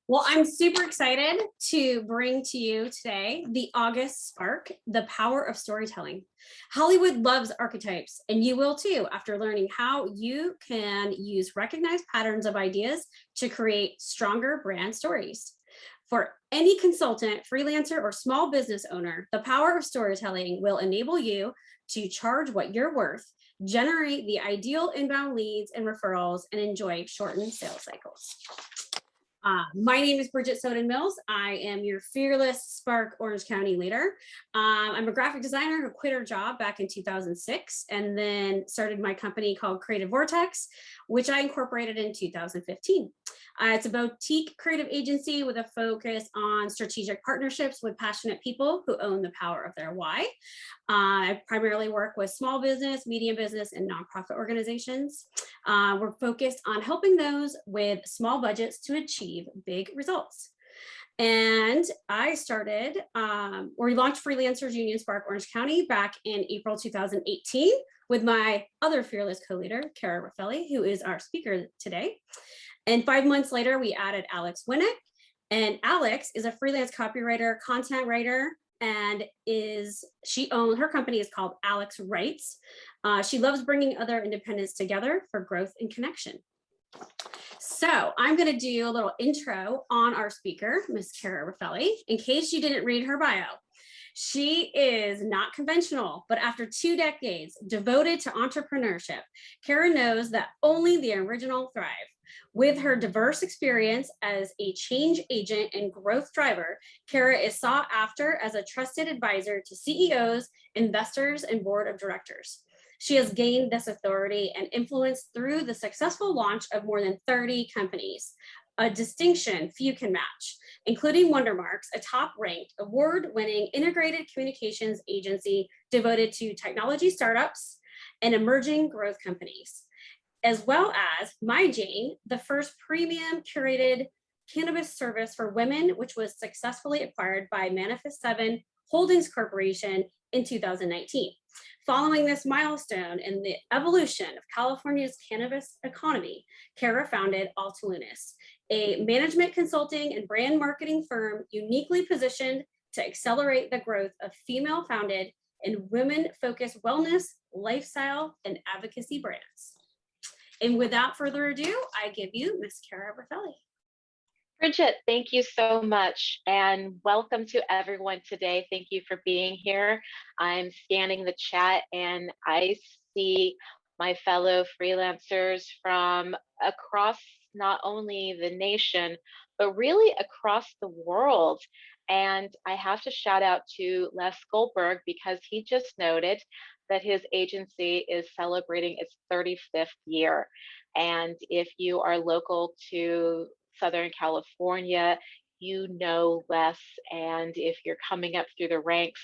Well, I'm super excited to bring to you today the August Spark, the power of storytelling. Hollywood loves archetypes, and you will too, after learning how you can use recognized patterns of ideas to create stronger brand stories. For any consultant, freelancer, or small business owner, the power of storytelling will enable you to charge what you're worth, generate the ideal inbound leads and referrals, and enjoy shortened sales cycles. My name is Bridget Soden Mills. I am your fearless Spark Orange County leader. I'm a graphic designer who quit her job back in 2006 and then started my company called Creative Vortex, which I incorporated in 2015. It's a boutique creative agency with a focus on strategic partnerships with passionate people who own the power of their why. I primarily work with small business, medium business, and nonprofit organizations. We're focused on helping those with small budgets to achieve big results. And I started, or we launched Freelancers Union Spark Orange County back in April 2018 with my other fearless co-leader, Cara Raffele, who is our speaker today. And 5 months later, we added Alex Winnick. And Alex is a freelance copywriter, content writer, and her company is called Alex Writes. She loves bringing other independents together for growth and connection. So I'm going to do a little intro on our speaker, Miss Cara Raffele, in case you didn't read her bio. She is not conventional, but after 2 decades devoted to entrepreneurship, Cara knows that only the original thrive. With her diverse experience as a change agent and growth driver, Cara is sought after as a trusted advisor to CEOs, investors, and board of directors. She has gained this authority and influence through the successful launch of more than 30 companies, a distinction few can match, including Wondermarks, a top-ranked, award-winning integrated communications agency devoted to technology startups and emerging growth companies, as well as My Jane, the first premium curated cannabis service for women, which was successfully acquired by Manifest 7 Holdings Corporation in 2019. Following this milestone in the evolution of California's cannabis economy, Cara founded Altalunis, a management consulting and brand marketing firm uniquely positioned to accelerate the growth of female-founded and women-focused wellness, lifestyle, and advocacy brands. And without further ado, I give you Miss Cara Raffele. Bridget, thank you so much, and welcome to everyone today. Thank you for being here. I'm scanning the chat, and I see my fellow freelancers from across not only the nation, but really across the world. And I have to shout out to Les Goldberg because he just noted that his agency is celebrating its 35th year. And if you are local to Southern California, you know Les, and if you're coming up through the ranks,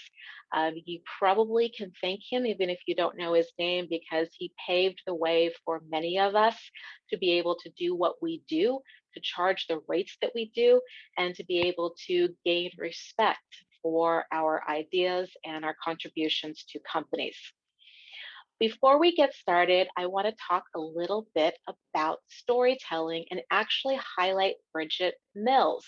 you probably can thank him, even if you don't know his name, because he paved the way for many of us to be able to do what we do, to charge the rates that we do, and to be able to gain respect for our ideas and our contributions to companies. Before we get started, I want to talk a little bit about storytelling and actually highlight Bridget Mills.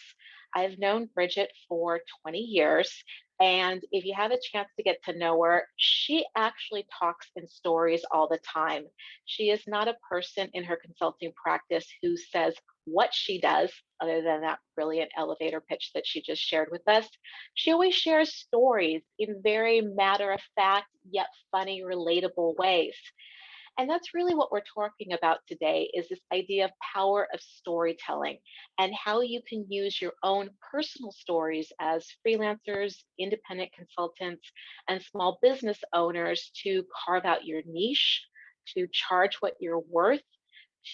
I've known Bridget for 20 years, and if you have a chance to get to know her, she actually talks in stories all the time. She is not a person in her consulting practice who says what she does, other than that brilliant elevator pitch that she just shared with us. She always shares stories in very matter of fact, yet funny, relatable ways. And that's really what we're talking about today, is this idea of power of storytelling and how you can use your own personal stories as freelancers, independent consultants, and small business owners to carve out your niche, to charge what you're worth,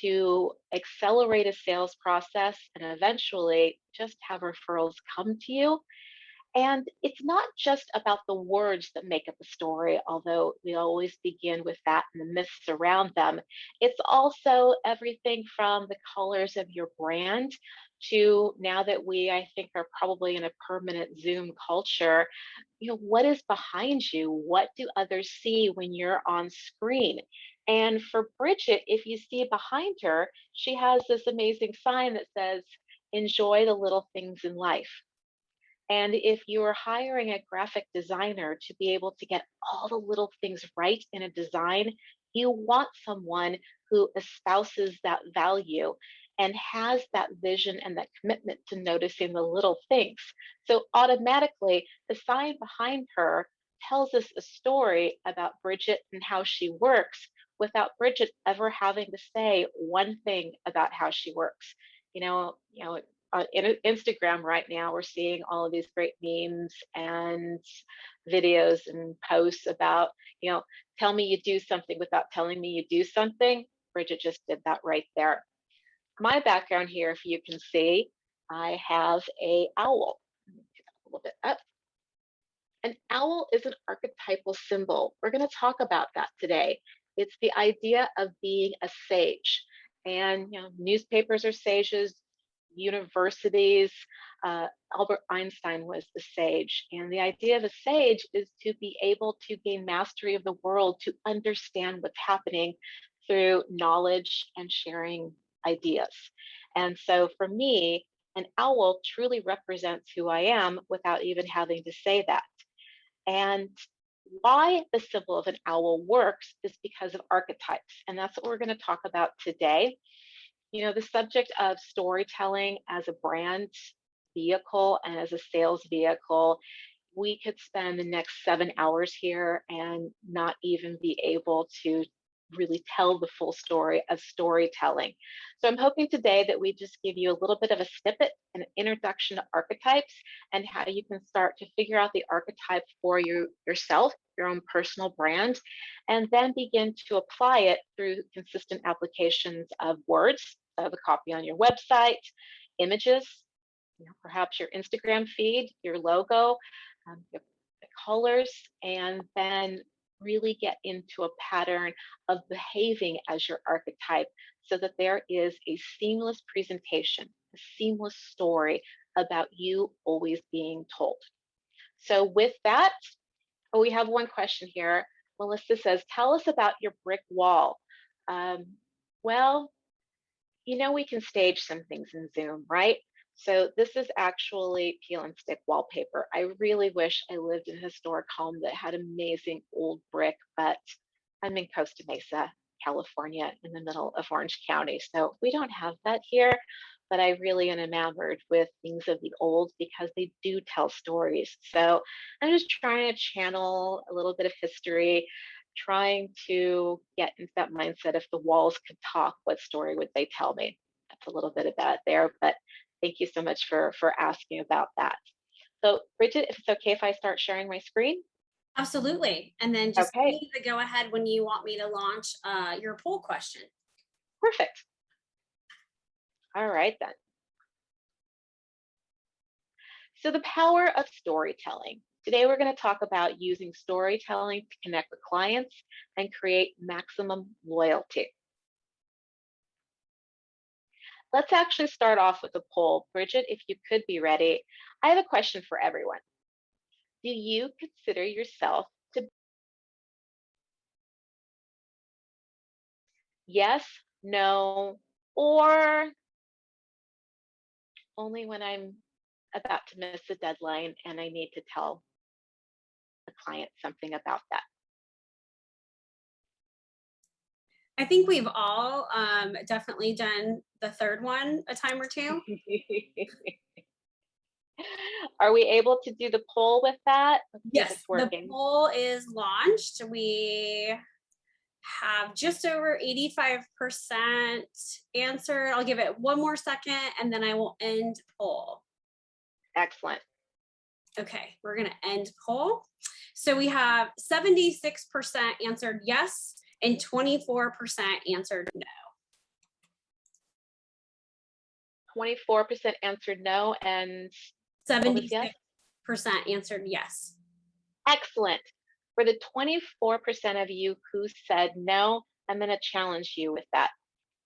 to accelerate a sales process, and eventually just have referrals come to you. And it's not just about the words that make up a story, although we always begin with that and the myths around them. It's also everything from the colors of your brand to, now that we, I think, are probably in a permanent Zoom culture, what is behind you? What do others see when you're on screen? And for Bridget, if you see behind her, she has this amazing sign that says, enjoy the little things in life. And if you are hiring a graphic designer to be able to get all the little things right in a design, you want someone who espouses that value and has that vision and that commitment to noticing the little things. So automatically, the sign behind her tells us a story about Bridget and how she works without Bridget ever having to say one thing about how she works. In Instagram right now, we're seeing all of these great memes and videos and posts about, tell me you do something without telling me you do something. Bridget just did that right there. My background here, if you can see, I have a owl. Let me get that a little bit up. An owl is an archetypal symbol. We're going to talk about that today. It's the idea of being a sage. And newspapers are sages, universities. Albert Einstein was the sage. And the idea of a sage is to be able to gain mastery of the world, to understand what's happening through knowledge and sharing ideas. And so for me, an owl truly represents who I am without even having to say that. And why the symbol of an owl works is because of archetypes. And that's what we're going to talk about today. The subject of storytelling as a brand vehicle and as a sales vehicle, we could spend the next 7 hours here and not even be able to really tell the full story of storytelling. So I'm hoping today that we just give you a little bit of a snippet, an introduction to archetypes, and how you can start to figure out the archetype for yourself, your own personal brand, and then begin to apply it through consistent applications of words. I have a copy on your website, images, perhaps your Instagram feed, your logo, the colors, and then really get into a pattern of behaving as your archetype so that there is a seamless presentation, a seamless story about you always being told. So with that, we have one question here. Melissa says, tell us about your brick wall. Well, we can stage some things in Zoom, right? So this is actually peel and stick wallpaper. I really wish I lived in a historic home that had amazing old brick, but I'm in Costa Mesa, California, in the middle of Orange County. So we don't have that here, but I really am enamored with things of the old because they do tell stories. So I'm just trying to channel a little bit of history, trying to get into that mindset. If the walls could talk, what story would they tell me? That's a little bit about it there, but thank you so much for asking about that. So Bridget, if it's okay if I start sharing my screen? Absolutely. And then just okay. leave the go ahead when you want me to launch your poll question. Perfect. All right then. So the power of storytelling. Today we're going to talk about using storytelling to connect with clients and create maximum loyalty. Let's actually start off with a poll. Bridget, if you could be ready, I have a question for everyone. Do you consider yourself to be yes, no, or only when I'm about to miss a deadline and I need to tell the client something about that? I think we've all definitely done the third one a time or two. Are we able to do the poll with that? Let's see if Yes, it's working. the poll is launched. We have just over 85% answered. I'll give it one more second and then I will end poll. Excellent. Okay, we're going to end poll. So we have 76% answered yes and 24% answered no. 24% answered no and 76% yes? answered yes. Excellent. For the 24% of you who said no, I'm going to challenge you with that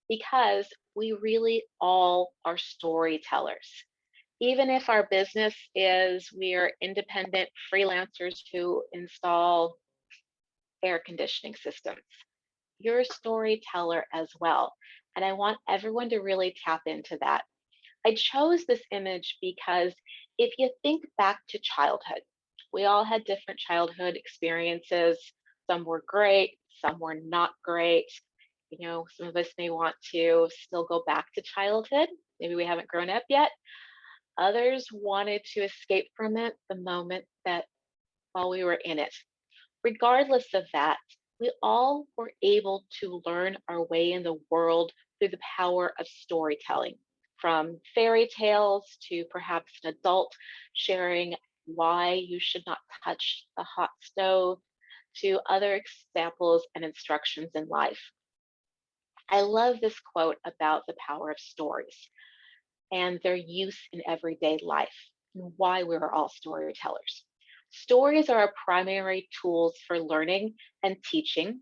because we really all are storytellers. Even if our business is we are independent freelancers who install air conditioning systems, you're a storyteller as well. And I want everyone to really tap into that. I chose this image because if you think back to childhood, we all had different childhood experiences. Some were great, some were not great. Some of us may want to still go back to childhood. Maybe we haven't grown up yet. Others wanted to escape from it the moment that while we were in it. Regardless of that, we all were able to learn our way in the world through the power of storytelling, from fairy tales to perhaps an adult sharing why you should not touch the hot stove, to other examples and instructions in life. I love this quote about the power of stories and their use in everyday life and why we're all storytellers. Stories are our primary tools for learning and teaching,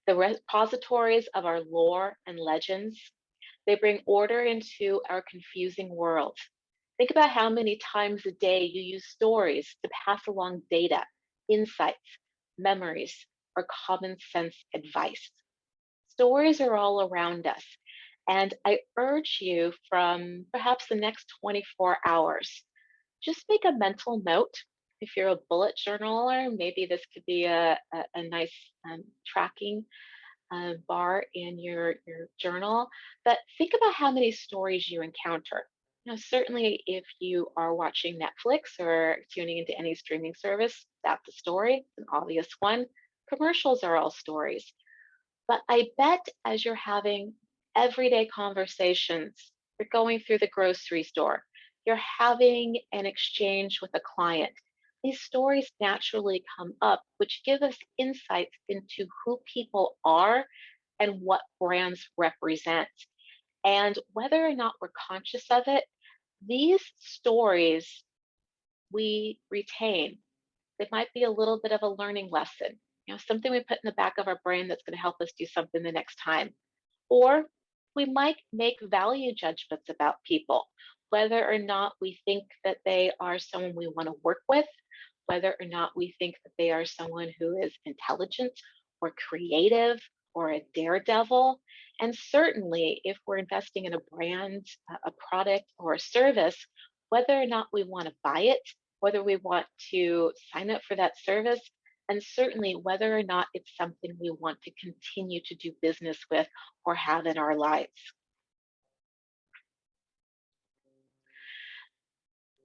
the repositories of our lore and legends. They bring order into our confusing world. Think about how many times a day you use stories to pass along data, insights, memories, or common sense advice. Stories are all around us. And I urge you from perhaps the next 24 hours, just make a mental note. If you're a bullet journaler, maybe this could be a nice tracking bar in your journal. But think about how many stories you encounter. Certainly if you are watching Netflix or tuning into any streaming service, that's a story, an obvious one. Commercials are all stories. But I bet as you're having everyday conversations, you're going through the grocery store, you're having an exchange with a client, these stories naturally come up, which give us insights into who people are and what brands represent. And whether or not we're conscious of it, these stories we retain. It might be a little bit of a learning lesson, something we put in the back of our brain that's going to help us do something the next time. Or we might make value judgments about people, whether or not we think that they are someone we want to work with, whether or not we think that they are someone who is intelligent or creative or a daredevil. And certainly, if we're investing in a brand, a product, or a service, whether or not we want to buy it, whether we want to sign up for that service, and certainly whether or not it's something we want to continue to do business with or have in our lives.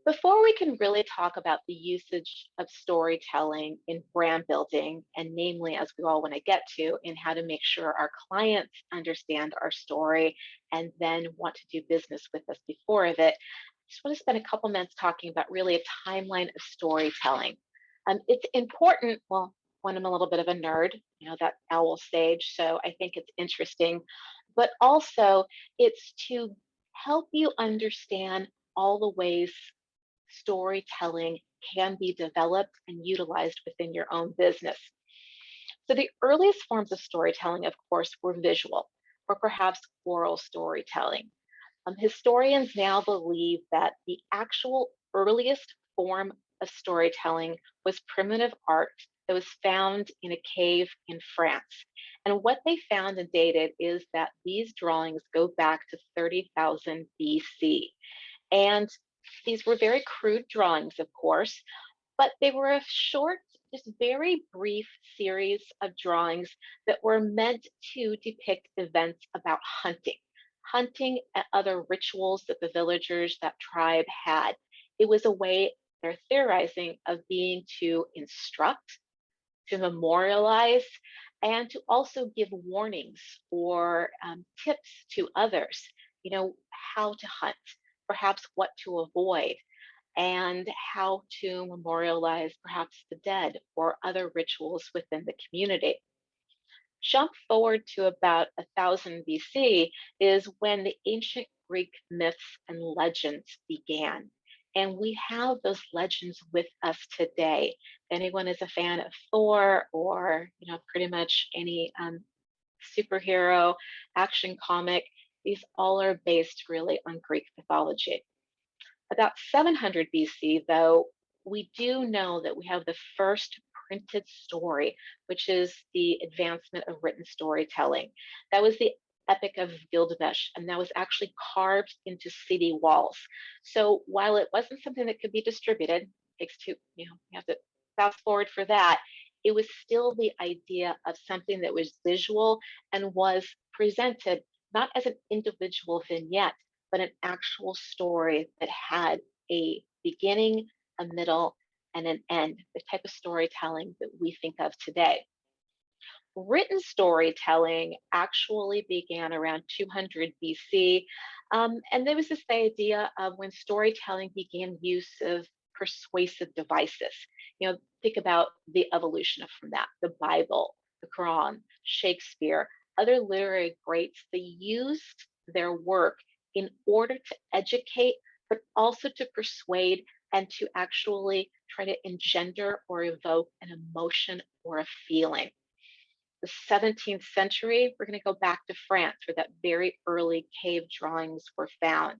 Before we can really talk about the usage of storytelling in brand building, and namely, as we all want to get to, in how to make sure our clients understand our story and then want to do business with us before of it, I just want to spend a couple minutes talking about really a timeline of storytelling. It's important, well, when I'm a little bit of a nerd, that owl stage, so I think it's interesting, but also it's to help you understand all the ways storytelling can be developed and utilized within your own business. So, the earliest forms of storytelling, of course, were visual or perhaps oral storytelling. Historians now believe that the actual earliest form of storytelling was primitive art that was found in a cave in France. And what they found and dated is that these drawings go back to 30,000 BC. And these were very crude drawings, of course, but they were a short, just very brief series of drawings that were meant to depict events about hunting and other rituals that the villagers, that tribe had. It was a way, they're theorizing, of being to instruct, to memorialize, and to also give warnings or tips to others, how to hunt, perhaps what to avoid, and how to memorialize perhaps the dead or other rituals within the community. Jump forward to about 1000 BC is when the ancient Greek myths and legends began. And we have those legends with us today. If anyone is a fan of Thor or, pretty much any superhero action comic, these all are based really on Greek mythology. About 700 BC, though, we do know that we have the first printed story, which is the advancement of written storytelling. That was the Epic of Gilgamesh, and that was actually carved into city walls. So while it wasn't something that could be distributed, takes two, you have to fast forward for that, it was still the idea of something that was visual and was presented not as an individual vignette, but an actual story that had a beginning, a middle, and an end, the type of storytelling that we think of today. Written storytelling actually began around 200 BC. And there was this idea of when storytelling began use of persuasive devices. Think about the evolution from that, the Bible, the Quran, Shakespeare, other literary greats. They used their work in order to educate, but also to persuade and to actually try to engender or evoke an emotion or a feeling. The 17th century, we're going to go back to France, where that very early cave drawings were found.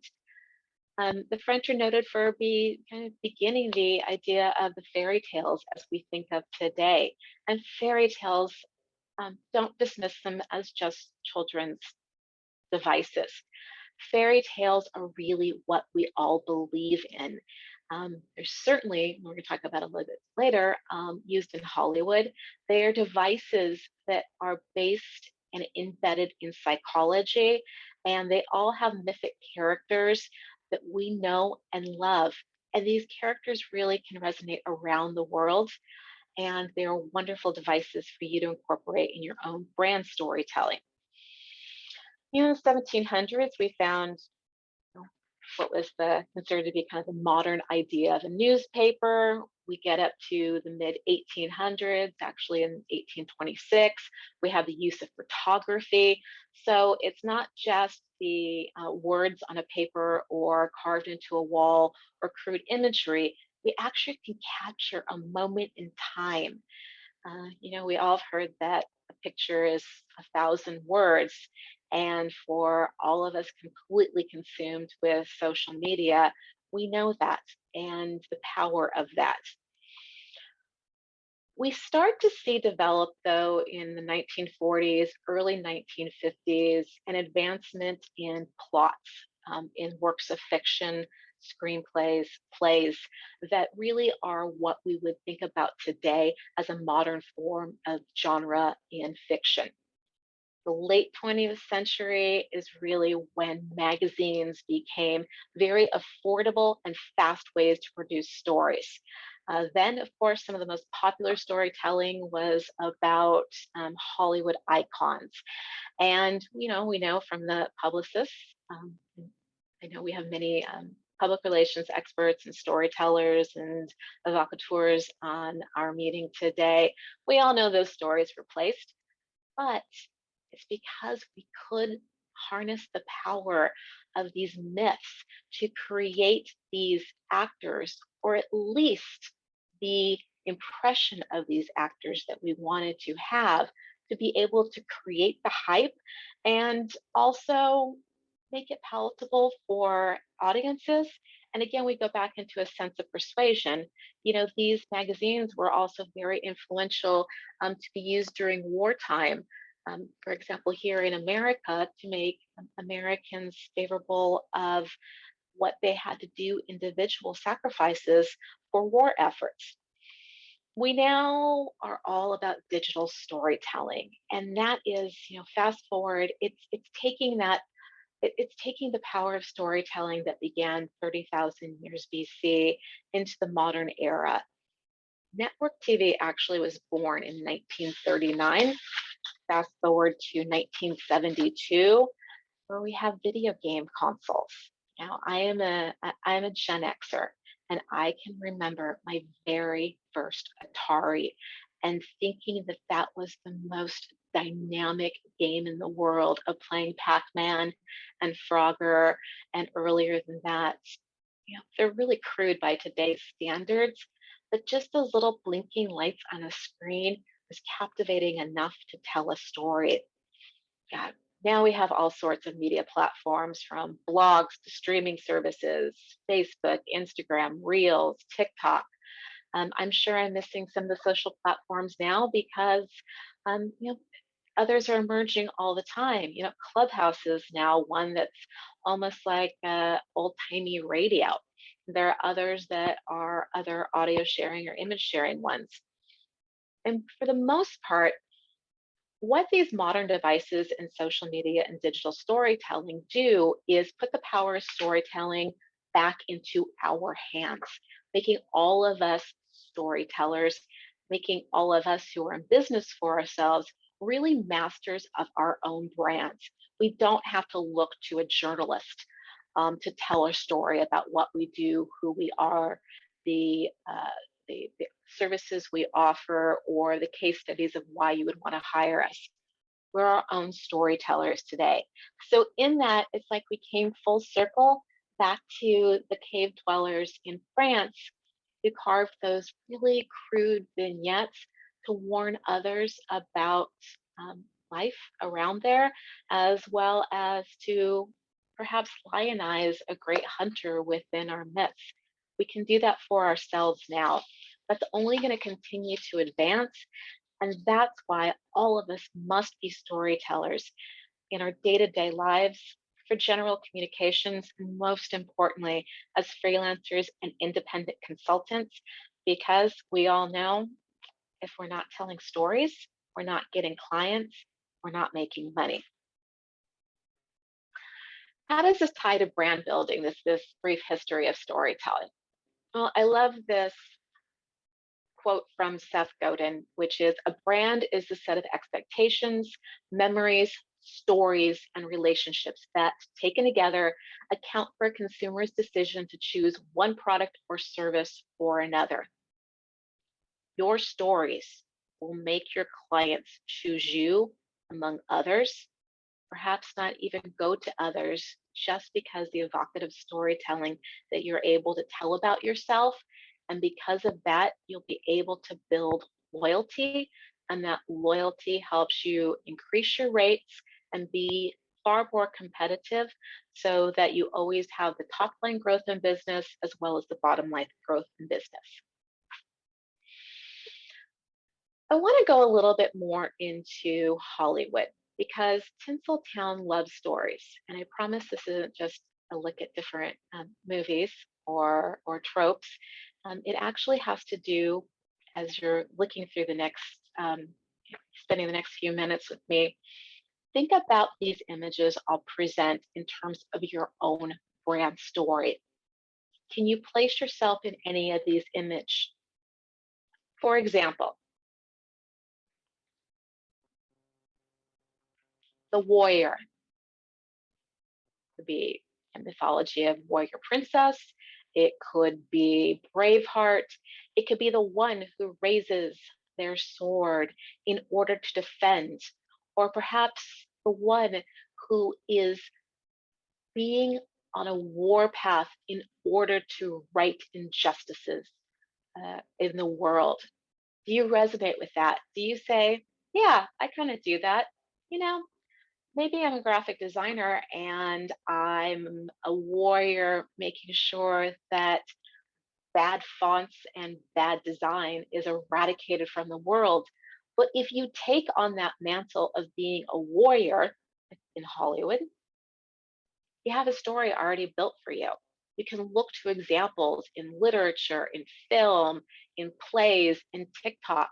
The French are noted for kind of beginning the idea of the fairy tales as we think of today. And fairy tales, don't dismiss them as just children's devices. Fairy tales are really what we all believe in. There's certainly, we're going to talk about a little bit later, used in Hollywood. They are devices that are based and embedded in psychology, and they all have mythic characters that we know and love. And these characters really can resonate around the world, and they are wonderful devices for you to incorporate in your own brand storytelling. In the 1700s, we found what was considered to be kind of the modern idea of a newspaper. We get up to the mid 1800s, actually in 1826, we have the use of photography. So it's not just the words on a paper or carved into a wall or crude imagery. We actually can capture a moment in time. We all have heard that a picture is 1,000 words. And for all of us completely consumed with social media, we know that and the power of that. We start to see develop, though, in the 1940s, early 1950s, an advancement in plots, in works of fiction, screenplays, plays that really are what we would think about today as a modern form of genre in fiction. The late 20th century is really when magazines became very affordable and fast ways to produce stories. Then, of course, some of the most popular storytelling was about Hollywood icons. And, we know from the publicists, I know we have many public relations experts and storytellers and evocateurs on our meeting today. We all know those stories were placed, but it's because we could harness the power of these myths to create these actors, or at least the impression of these actors that we wanted to have, to be able to create the hype and also make it palatable for audiences. And again, we go back into a sense of persuasion. These magazines were also very influential to be used during wartime. For example, here in America, to make Americans favorable of what they had to do, individual sacrifices for war efforts. We now are all about digital storytelling, and that is, fast forward, it's taking that. It's taking the power of storytelling that began 30,000 years BC into the modern era. Network TV actually was born in 1939. Fast forward to 1972, where we have video game consoles. Now, I'm a Gen Xer, and I can remember my very first Atari and thinking that that was the most dynamic game in the world, of playing Pac-Man and Frogger, and earlier than that. They're really crude by today's standards, but just those little blinking lights on a screen was captivating enough to tell a story. Yeah. Now we have all sorts of media platforms, from blogs to streaming services, Facebook, Instagram, Reels, TikTok. I'm sure I'm missing some of the social platforms now because, Others are emerging all the time. You know, Clubhouse is now one that's almost like old-timey radio. There are others that are other audio sharing or image sharing ones. And for the most part, what these modern devices and social media and digital storytelling do is put the power of storytelling back into our hands, making all of us storytellers, making all of us who are in business for ourselves really masters of our own brands. We don't have to look to a journalist to tell a story about what we do, who we are, the the services we offer, or the case studies of why you would want to hire us. We're our own storytellers today. So in that, it's like we came full circle back to the cave dwellers in France who carved those really crude vignettes to warn others about life around there, as well as to perhaps lionize a great hunter within our midst. We can do that for ourselves now. That's only going to continue to advance. And that's why all of us must be storytellers in our day-to-day lives, for general communications, and most importantly, as freelancers and independent consultants, because we all know if we're not telling stories, we're not getting clients, we're not making money. How does this tie to brand building, this brief history of storytelling? Well, I love this quote from Seth Godin, which is, "A brand is the set of expectations, memories, stories, and relationships that, taken together, account for a consumer's decision to choose one product or service or another." Your stories will make your clients choose you among others, perhaps not even go to others, just because the evocative storytelling that you're able to tell about yourself. And because of that, you'll be able to build loyalty, and that loyalty helps you increase your rates and be far more competitive, so that you always have the top line growth in business as well as the bottom line growth in business. I want to go a little bit more into Hollywood, because Tinseltown loves stories. And I promise this isn't just a look at different movies or tropes. It actually has to do, as you're looking through the next, spending the next few minutes with me, think about these images I'll present in terms of your own brand story. Can you place yourself in any of these images? For example, the warrior could be a mythology of warrior princess. It could be Braveheart. It could be the one who raises their sword in order to defend, or perhaps the one who is being on a war path in order to right injustices in the world. Do you resonate with that? Do you say, yeah, I kind of do that? You know, maybe I'm a graphic designer and I'm a warrior making sure that bad fonts and bad design is eradicated from the world. But if you take on that mantle of being a warrior in Hollywood, you have a story already built for you. You can look to examples in literature, in film, in plays, in TikTok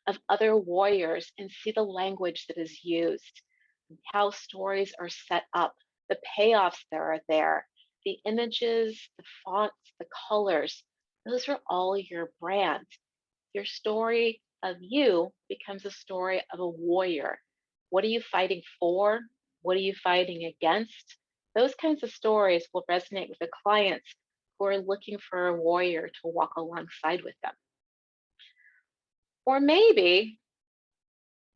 of other warriors and see the language that is used, how stories are set up, the payoffs that are there, the images, the fonts, the colors. Those are all your brand. Your story of you becomes a story of a warrior. What are you fighting for? What are you fighting against? Those kinds of stories will resonate with the clients who are looking for a warrior to walk alongside with them. Or maybe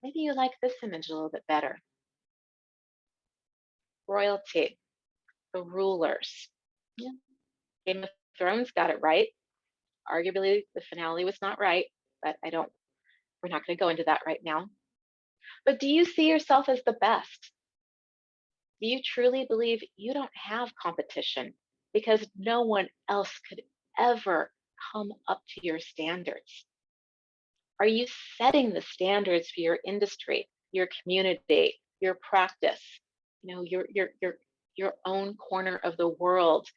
you like this image a little bit better. Royalty, the rulers. Yeah. Game of Thrones got it right. Arguably, the finale was not right, but we're not going to go into that right now. But do you see yourself as the best? Do you truly believe you don't have competition because no one else could ever come up to your standards? Are you setting the standards for your industry your community, your practice, you know, your own corner of the world,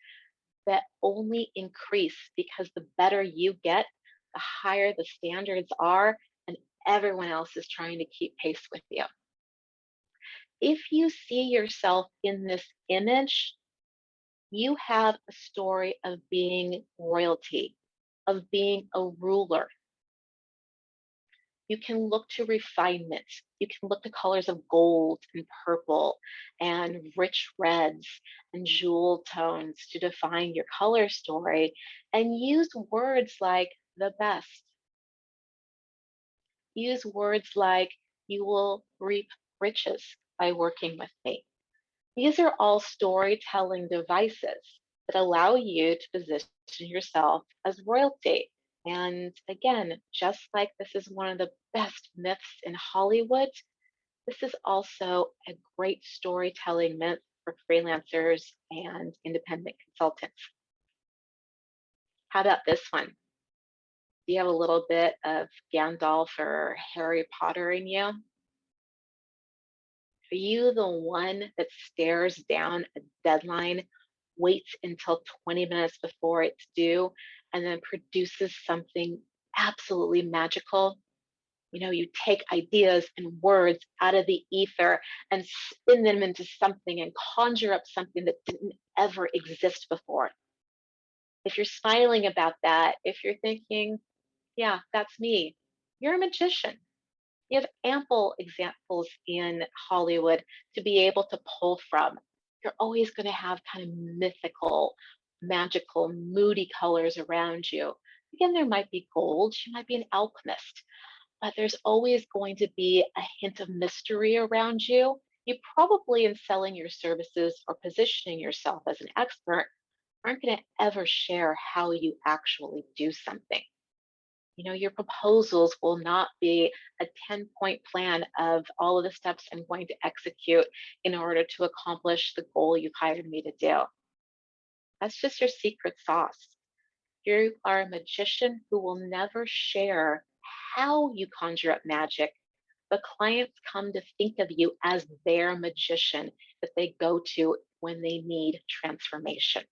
that only increase, because the better you get, the higher the standards are, and everyone else is trying to keep pace with you. If you see yourself in this image, you have a story of being royalty, of being a ruler. You can look to refinement. You can look to colors of gold and purple and rich reds and jewel tones to define your color story, and use words like the best. Use words like you will reap riches by working with me. These are all storytelling devices that allow you to position yourself as royalty. And again, just like this is one of the best myths in Hollywood, this is also a great storytelling myth for freelancers and independent consultants. How about this one? Do you have a little bit of Gandalf or Harry Potter in you? Are you the one that stares down a deadline, waits until 20 minutes before it's due, and then produces something absolutely magical? You know, you take ideas and words out of the ether and spin them into something and conjure up something that didn't ever exist before. If you're smiling about that, if you're thinking, yeah, that's me, you're a magician. You have ample examples in Hollywood to be able to pull from. You're always going to have kind of mythical, magical, moody colors around you. Again, there might be gold, you might be an alchemist, but there's always going to be a hint of mystery around you. You probably, in selling your services or positioning yourself as an expert, aren't going to ever share how you actually do something. You know, your proposals will not be a 10-point plan of all of the steps I'm going to execute in order to accomplish the goal you hired me to do. That's just your secret sauce. You are a magician who will never share how you conjure up magic, but clients come to think of you as their magician that they go to when they need transformation.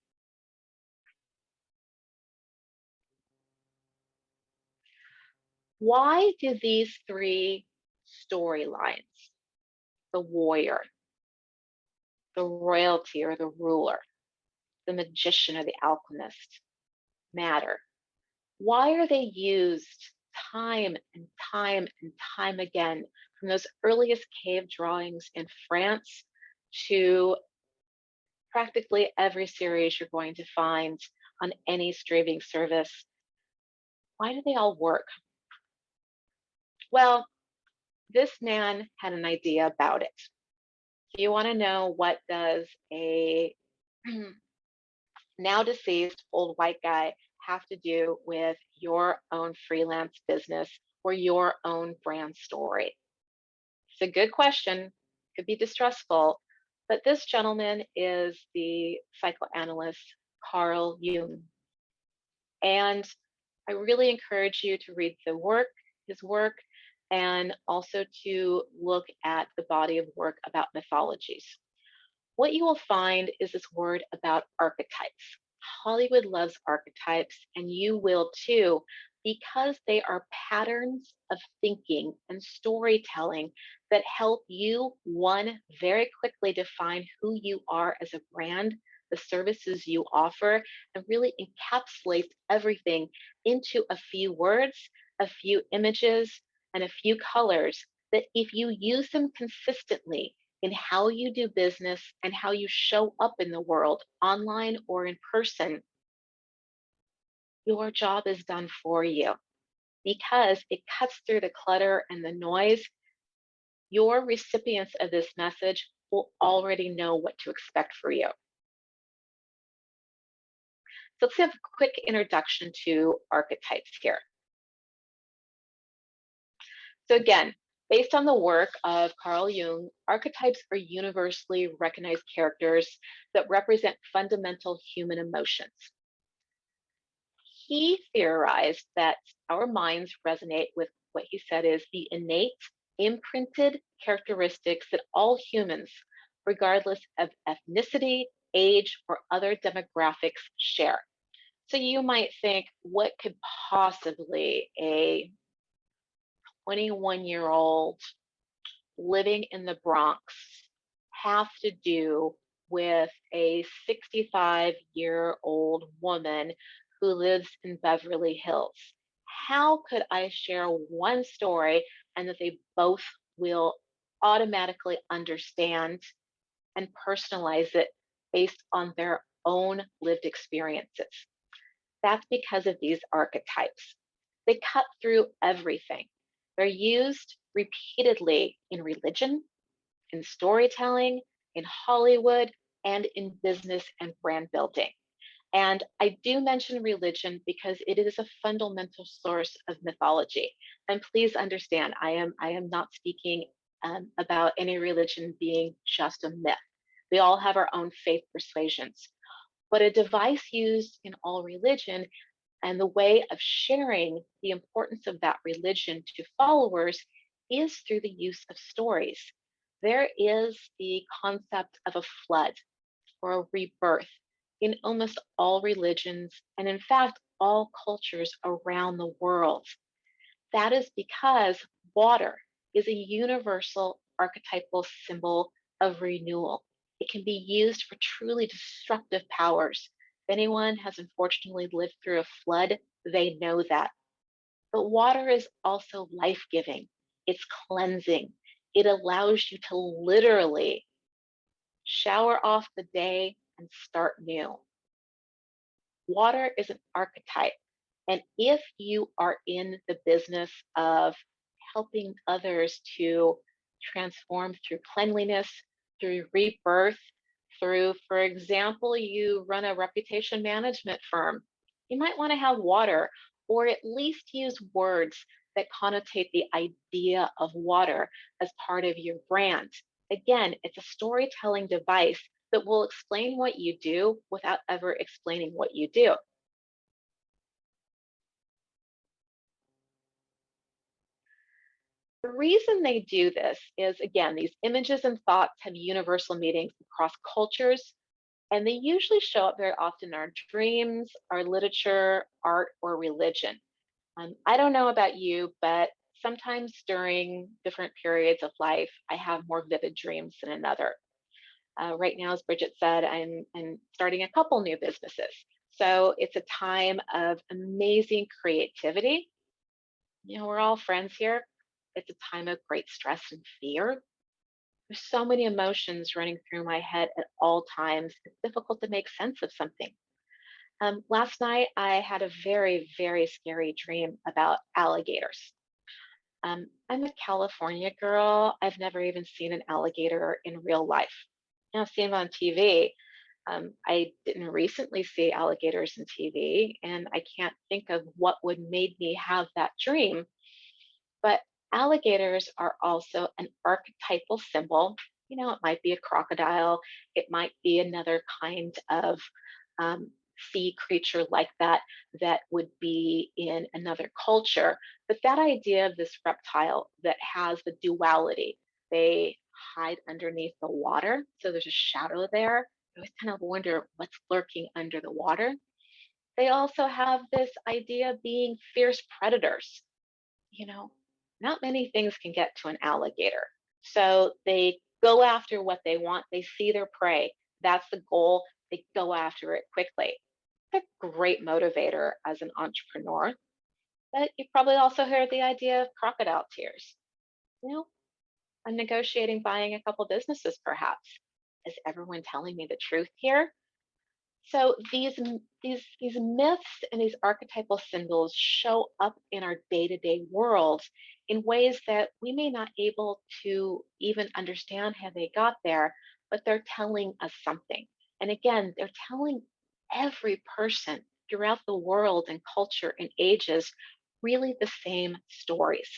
Why do these three storylines, the warrior, the royalty or the ruler, the magician or the alchemist, matter? Why are they used time and time and time again, from those earliest cave drawings in France to practically every series you're going to find on any streaming service? Why do they all work? Well, this man had an idea about it. If you want to know what does a now deceased old white guy have to do with your own freelance business or your own brand story? It's a good question, could be distressful, but this gentleman is the psychoanalyst Carl Jung. And I really encourage you to read his work, and also to look at the body of work about mythologies. What you will find is this word about archetypes. Hollywood loves archetypes, and you will too, because they are patterns of thinking and storytelling that help you, one, very quickly define who you are as a brand, the services you offer, and really encapsulate everything into a few words, a few images, and a few colors that, if you use them consistently in how you do business and how you show up in the world, online or in person, your job is done for you, because it cuts through the clutter and the noise. Your recipients of this message will already know what to expect for you. So let's have a quick introduction to archetypes here. So again, based on the work of Carl Jung, archetypes are universally recognized characters that represent fundamental human emotions. He theorized that our minds resonate with what he said is the innate imprinted characteristics that all humans, regardless of ethnicity, age, or other demographics, share. So you might think, what could possibly a 21-year-old living in the Bronx have to do with a 65-year-old woman who lives in Beverly Hills? How could I share one story and that they both will automatically understand and personalize it based on their own lived experiences? That's because of these archetypes. They cut through everything. They're used repeatedly in religion, in storytelling, in Hollywood, and in business and brand building. And I do mention religion because it is a fundamental source of mythology. And please understand, I am not speaking about any religion being just a myth. We all have our own faith persuasions. But a device used in all religion and the way of sharing the importance of that religion to followers is through the use of stories. There is the concept of a flood or a rebirth in almost all religions, and in fact, all cultures around the world. That is because water is a universal archetypal symbol of renewal. It can be used for truly destructive powers. If anyone has unfortunately lived through a flood, they know that. But water is also life giving, it's cleansing. It allows you to literally shower off the day and start new. Water is an archetype. And if you are in the business of helping others to transform through cleanliness, through rebirth, through, for example, you run a reputation management firm, you might want to have water or at least use words that connotate the idea of water as part of your brand. Again, it's a storytelling device that will explain what you do without ever explaining what you do. The reason they do this is, again, these images and thoughts have universal meanings across cultures, and they usually show up very often in our dreams, our literature, art, or religion. I don't know about you, but sometimes during different periods of life, I have more vivid dreams than another. Right now, as Bridget said, I'm starting a couple new businesses. So it's a time of amazing creativity. You know, we're all friends here. It's a time of great stress and fear. There's so many emotions running through my head at all times. It's difficult to make sense of something. Last night, I had a very, very scary dream about alligators. I'm a California girl. I've never even seen an alligator in real life. I've seen them on TV. I didn't recently see alligators in TV, and I can't think of what would made me have that dream. But alligators are also an archetypal symbol. You know, it might be a crocodile, it might be another kind of um, sea creature like that that would be in another culture. But that idea of this reptile that has the duality, they hide underneath the water, so there's a shadow there. I always kind of wonder what's lurking under the water. They also have this idea of being fierce predators. You know, not many things can get to an alligator. So they go after what they want. They see their prey. That's the goal. They go after it quickly. It's a great motivator as an entrepreneur. But you probably also heard the idea of crocodile tears. You know, I'm negotiating buying a couple businesses perhaps. Is everyone telling me the truth here? So these myths and these archetypal symbols show up in our day-to-day world in ways that we may not able to even understand how they got there, but they're telling us something. And again, they're telling every person throughout the world and culture and ages really the same stories.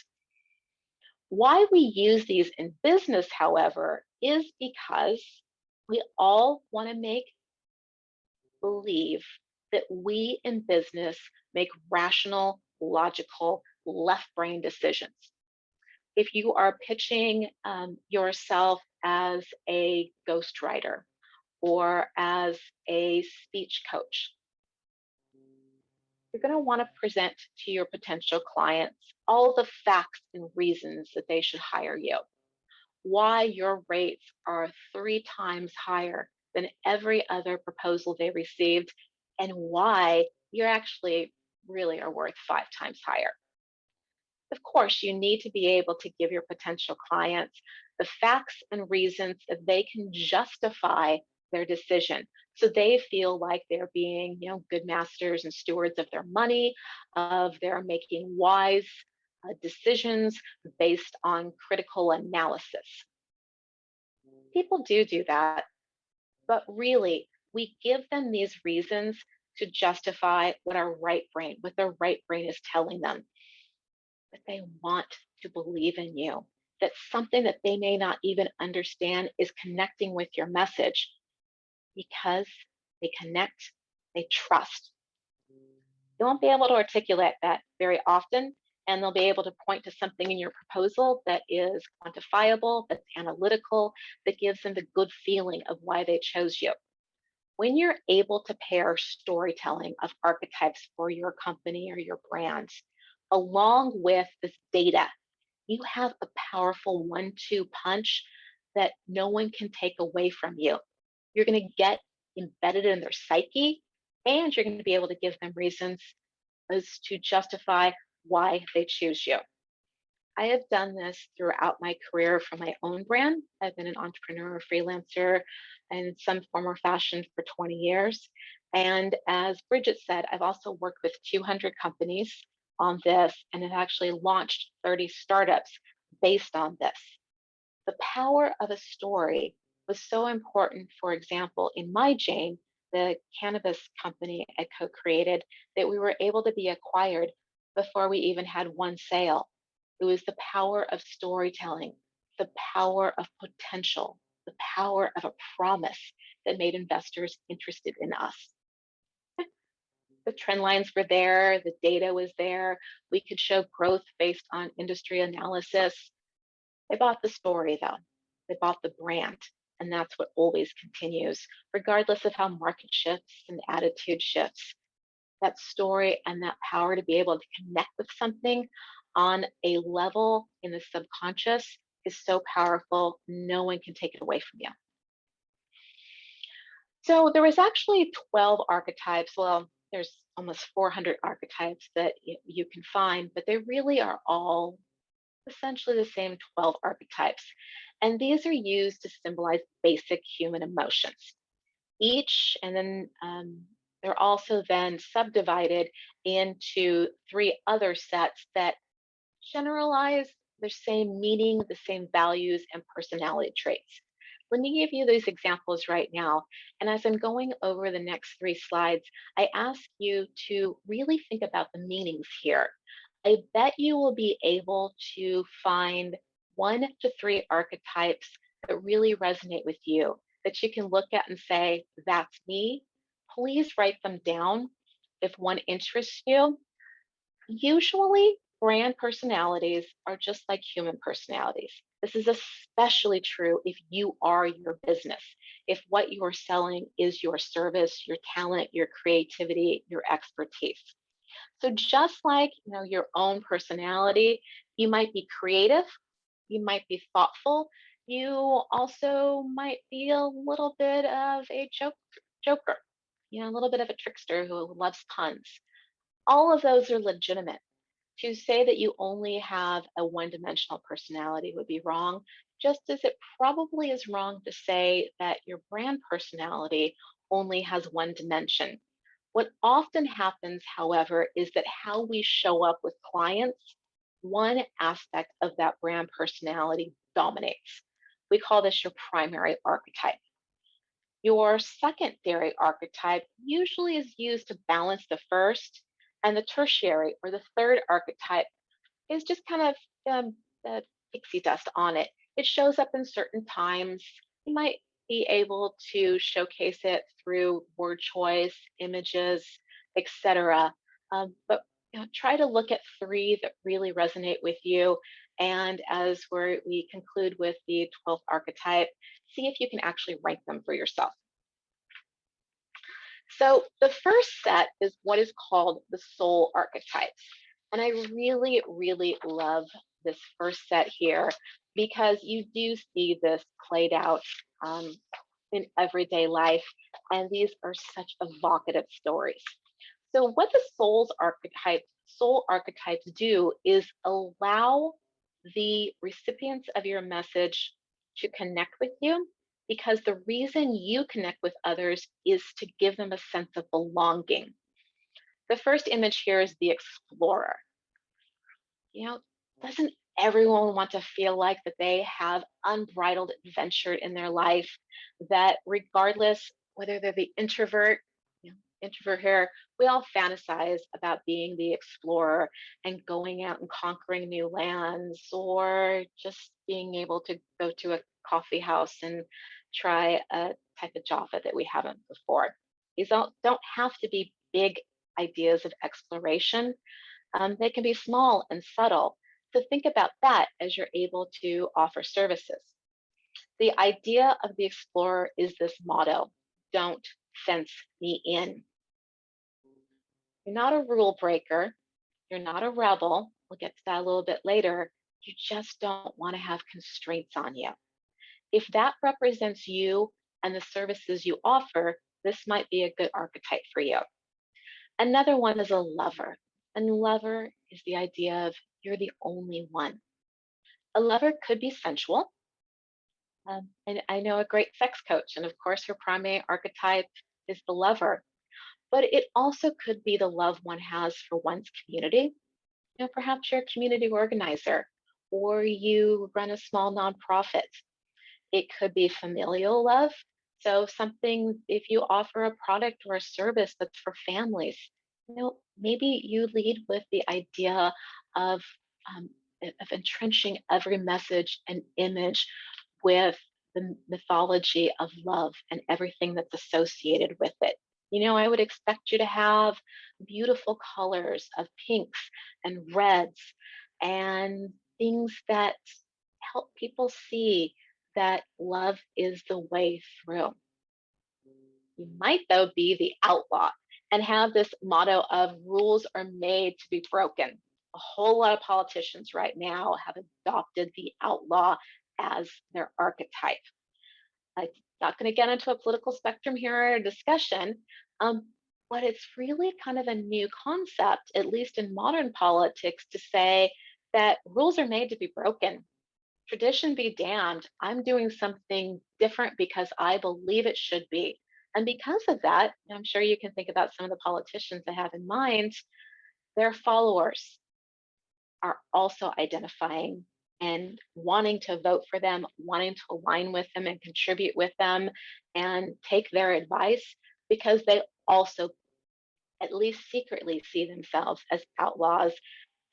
Why we use these in business, however, is because we all want to make believe that we in business make rational, logical, left brain decisions. If you are pitching yourself as a ghostwriter or as a speech coach, you're going to want to present to your potential clients all the facts and reasons that they should hire you, why your rates are 3 times higher than every other proposal they received, and why you're actually really are worth 5 times higher. Of course, you need to be able to give your potential clients the facts and reasons that they can justify their decision. So they feel like they're being, good masters and stewards of their money, of they're making wise decisions based on critical analysis. People do that, but really, we give them these reasons to justify what their right brain is telling them, that they want to believe in you, that something that they may not even understand is connecting with your message because they connect, they trust. They won't be able to articulate that very often, and they'll be able to point to something in your proposal that is quantifiable, that's analytical, that gives them the good feeling of why they chose you. When you're able to pair storytelling of archetypes for your company or your brand, along with this data, you have a powerful 1-2 punch that no one can take away from you. You're going to get embedded in their psyche, and you're going to be able to give them reasons as to justify why they choose you. I have done this throughout my career for my own brand. I've been an entrepreneur, freelancer in some form or fashion for 20 years. And as Bridget said, I've also worked with 200 companies on this and have actually launched 30 startups based on this. The power of a story was so important, for example, in my Jane, the cannabis company I co-created, that we were able to be acquired before we even had one sale. It was the power of storytelling, the power of potential, the power of a promise that made investors interested in us. The trend lines were there, the data was there, we could show growth based on industry analysis. They bought the story though, they bought the brand, and that's what always continues, regardless of how market shifts and attitude shifts. That story and that power to be able to connect with something on a level in the subconscious is so powerful, no one can take it away from you. So there was actually 12 archetypes. Well, there's almost 400 archetypes that you can find, but they really are all essentially the same 12 archetypes. And these are used to symbolize basic human emotions. Each, and then they're also then subdivided into 3 other sets that generalize the same meaning, the same values, and personality traits. Let me give you these examples right now. And as I'm going over the next 3 slides, I ask you to really think about the meanings here. I bet you will be able to find 1 to 3 archetypes that really resonate with you, that you can look at and say, that's me. Please write them down if one interests you. Usually, brand personalities are just like human personalities. This is especially true if you are your business, if what you are selling is your service, your talent, your creativity, your expertise. So just like your own personality, you might be creative, you might be thoughtful, you also might be a little bit of a joker, a little bit of a trickster who loves puns. All of those are legitimate. To say that you only have a one-dimensional personality would be wrong, just as it probably is wrong to say that your brand personality only has one dimension. What often happens, however, is that how we show up with clients, one aspect of that brand personality dominates. We call this your primary archetype. Your secondary archetype usually is used to balance the first, and the tertiary or the third archetype is just kind of the pixie dust on it. It shows up in certain times. You might be able to showcase it through word choice, images, etc. But try to look at 3 that really resonate with you And as we conclude with the 12th archetype, see if you can actually rank them for yourself. So the first set is what is called the soul archetypes. And I really, really love this first set here because you do see this played out in everyday life. And these are such evocative stories. So what the soul archetypes do is allow the recipients of your message to connect with you, because the reason you connect with others is to give them a sense of belonging. The first image here is the explorer. You know, doesn't everyone want to feel like that they have unbridled adventure in their life, that regardless whether they're the introvert here, we all fantasize about being the explorer and going out and conquering new lands, or just being able to go to a coffee house and try a type of java that we haven't before. These all don't have to be big ideas of exploration. They can be small and subtle. So think about that as you're able to offer services. The idea of the explorer is this motto: don't fence me in. You're not a rule breaker. You're not a rebel. We'll get to that a little bit later. You just don't want to have constraints on you. If that represents you and the services you offer, this might be a good archetype for you. Another one is a lover. And lover is the idea of you're the only one. A lover could be sensual. And I know a great sex coach, and of course, her primary archetype is the lover. But it also could be the love one has for one's community. You know, perhaps you're a community organizer, or you run a small nonprofit. It could be familial love. So something, if you offer a product or a service that's for families, you know, maybe you lead with the idea of um, of entrenching every message and image with the mythology of love and everything that's associated with it. You know, I would expect you to have beautiful colors of pinks and reds and things that help people see that love is the way through. You might, though, be the outlaw and have this motto of rules are made to be broken. A whole lot of politicians right now have adopted the outlaw as their archetype. I'm not going to get into a political spectrum here or discussion, but it's really kind of a new concept, at least in modern politics, to say that rules are made to be broken. Tradition be damned. I'm doing something different because I believe it should be. And because of that, I'm sure you can think about some of the politicians I have in mind, their followers are also identifying and wanting to vote for them, wanting to align with them and contribute with them and take their advice, because they also, at least secretly, see themselves as outlaws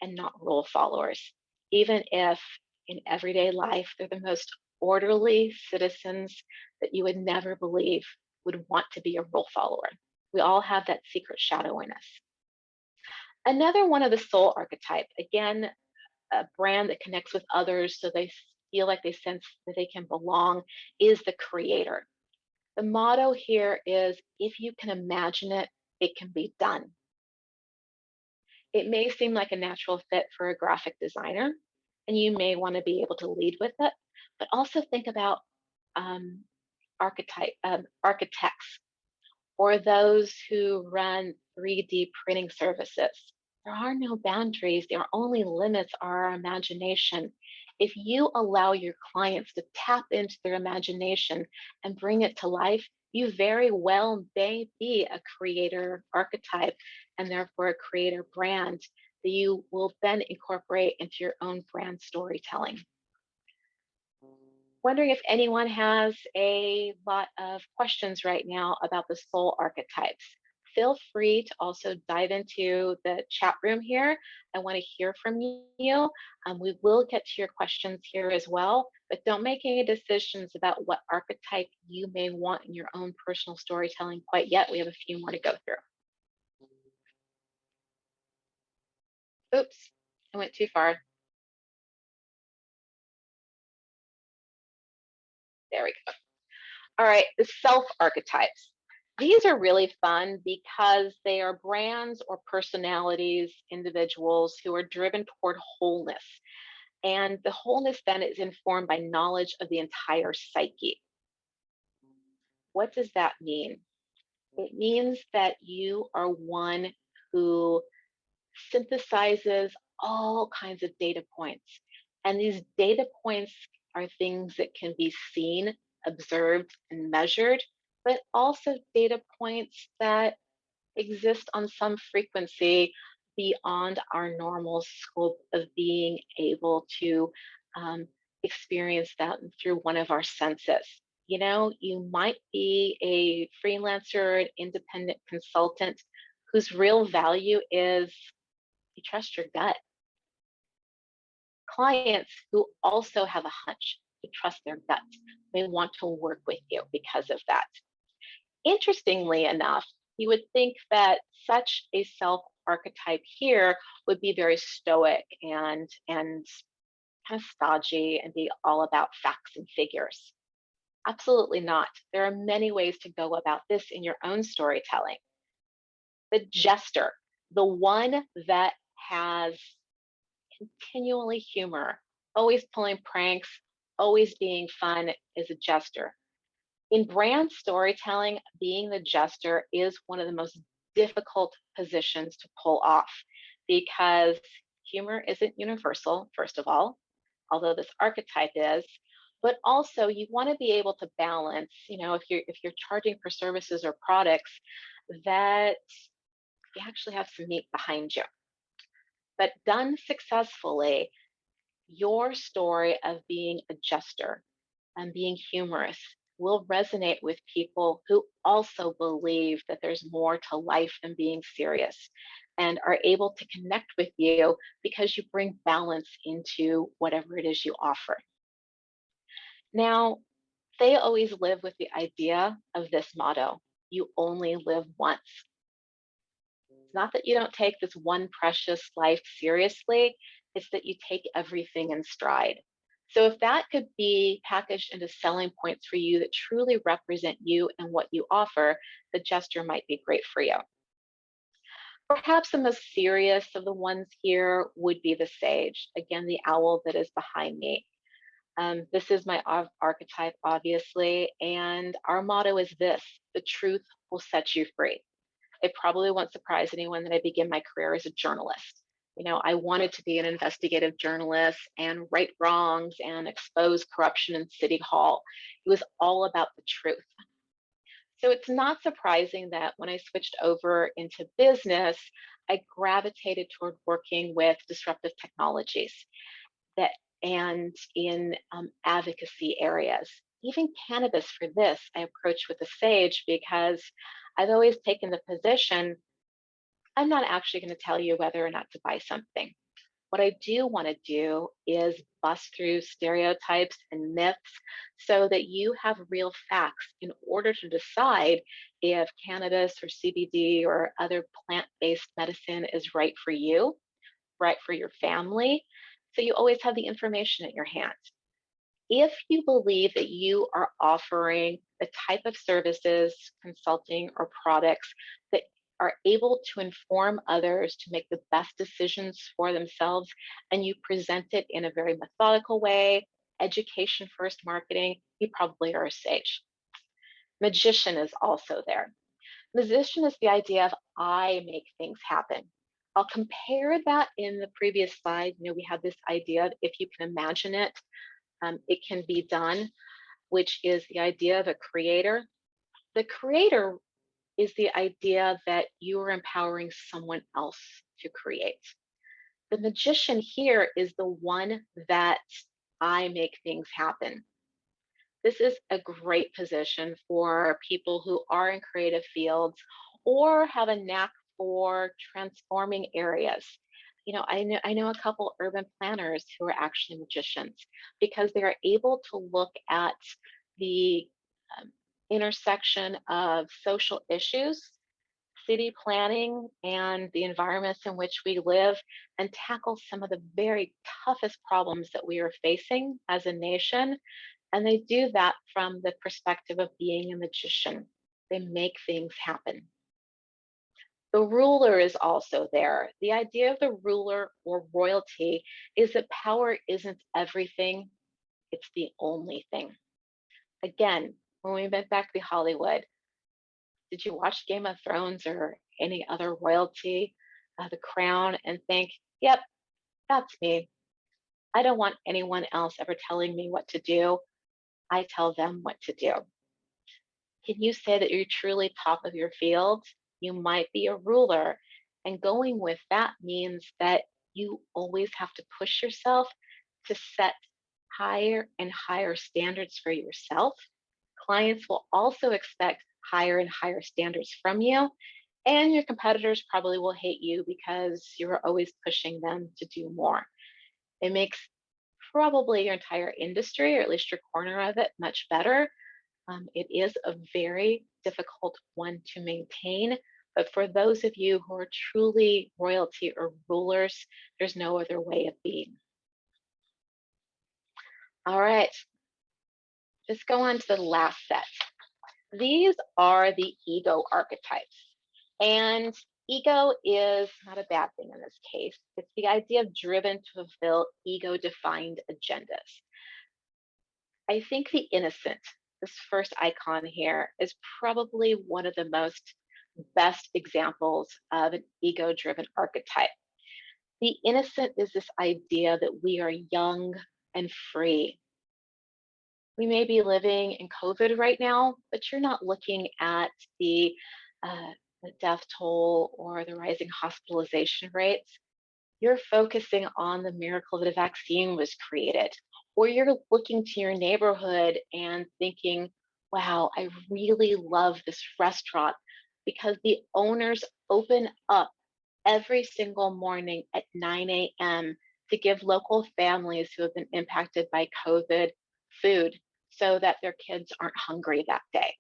and not rule followers, even if in everyday life they're the most orderly citizens that you would never believe would want to be a rule follower. We all have that secret shadow in us. Another one of the soul archetype, again, a brand that connects with others so they feel like they sense that they can belong, is the creator. The motto here is if you can imagine it, it can be done. It may seem like a natural fit for a graphic designer, and you may want to be able to lead with it, but also think about architects, or those who run 3D printing services. There are no boundaries. Their only limits are our imagination. If you allow your clients to tap into their imagination and bring it to life, you very well may be a creator archetype and therefore a creator brand that you will then incorporate into your own brand storytelling. Wondering if anyone has a lot of questions right now about the soul archetypes. Feel free to also dive into the chat room here. I want to hear from you. We will get to your questions here as well, but don't make any decisions about what archetype you may want in your own personal storytelling quite yet. We have a few more to go through. Oops, I went too far. There we go. All right, the self archetypes. These are really fun because they are brands or personalities, individuals who are driven toward wholeness. And the wholeness then is informed by knowledge of the entire psyche. What does that mean? It means that you are one who synthesizes all kinds of data points. And these data points are things that can be seen, observed, and measured, but also data points that exist on some frequency beyond our normal scope of being able to um, experience that through one of our senses. You know, you might be a freelancer, an independent consultant whose real value is you trust your gut. Clients who also have a hunch, who trust their gut, may want to work with you because of that. Interestingly enough, you would think that such a self archetype here would be very stoic and kind of stodgy and be all about facts and figures. Absolutely not. There are many ways to go about this in your own storytelling. The jester, the one that has continually humor, always pulling pranks, always being fun, is a jester. In brand storytelling, being the jester is one of the most difficult positions to pull off because humor isn't universal, first of all, although this archetype is, but also you want to be able to balance, you know, if you're charging for services or products, that you actually have some meat behind you. But done successfully, your story of being a jester and being humorous will resonate with people who also believe that there's more to life than being serious and are able to connect with you because you bring balance into whatever it is you offer. Now, they always live with the idea of this motto: you only live once. It's not that you don't take this one precious life seriously, it's that you take everything in stride. So, if that could be packaged into selling points for you that truly represent you and what you offer, the gesture might be great for you. Perhaps the most serious of the ones here would be the sage, again, the owl that is behind me. This is my archetype, obviously, and our motto is this: the truth will set you free. It probably won't surprise anyone that I began my career as a journalist. You know, I wanted to be an investigative journalist and right wrongs and expose corruption in City Hall. It was all about the truth. So it's not surprising that when I switched over into business, I gravitated toward working with disruptive technologies that and in advocacy areas. Even cannabis for this, I approached with a sage because I've always taken the position I'm not actually going to tell you whether or not to buy something. What I do want to do is bust through stereotypes and myths so that you have real facts in order to decide if cannabis or CBD or other plant based medicine is right for you, right for your family. So you always have the information at your hand. If you believe that you are offering the type of services, consulting, or products that are able to inform others to make the best decisions for themselves, and you present it in a very methodical way, education first marketing, you probably are a sage. Magician is also there. Magician is the idea of I make things happen. I'll compare that in the previous slide. You know, we have this idea of if you can imagine it, it can be done, which is the idea of a creator. The creator is the idea that you are empowering someone else to create. The magician here is the one that I make things happen. This is a great position for people who are in creative fields or have a knack for transforming areas. You know, I know a couple urban planners who are actually magicians because they are able to look at the um, intersection of social issues, city planning, and the environments in which we live and tackle some of the very toughest problems that we are facing as a nation And they do that from the perspective of being a magician. They make things happen. The ruler is also there. The idea of the ruler or royalty is that power isn't everything, it's the only thing. Again, when we went back to Hollywood, did you watch Game of Thrones or any other royalty, The Crown, and think, yep, that's me. I don't want anyone else ever telling me what to do. I tell them what to do. Can you say that you're truly top of your field? You might be a ruler. And going with that means that you always have to push yourself to set higher and higher standards for yourself. Clients will also expect higher and higher standards from you. And your competitors probably will hate you because you're always pushing them to do more. It makes probably your entire industry, or at least your corner of it, much better. It is a very difficult one to maintain, but for those of you who are truly royalty or rulers, there's no other way of being. All right, let's go on to the last set. These are the ego archetypes. And ego is not a bad thing in this case. It's the idea of driven to fulfill ego-defined agendas. I think the innocent, this first icon here, is probably one of the most best examples of an ego-driven archetype. The innocent is this idea that we are young and free. We may be living in COVID right now, but you're not looking at the death toll or the rising hospitalization rates. You're focusing on the miracle that a vaccine was created, or you're looking to your neighborhood and thinking, wow, I really love this restaurant because the owners open up every single morning at 9 a.m. to give local families who have been impacted by COVID food so that their kids aren't hungry that day.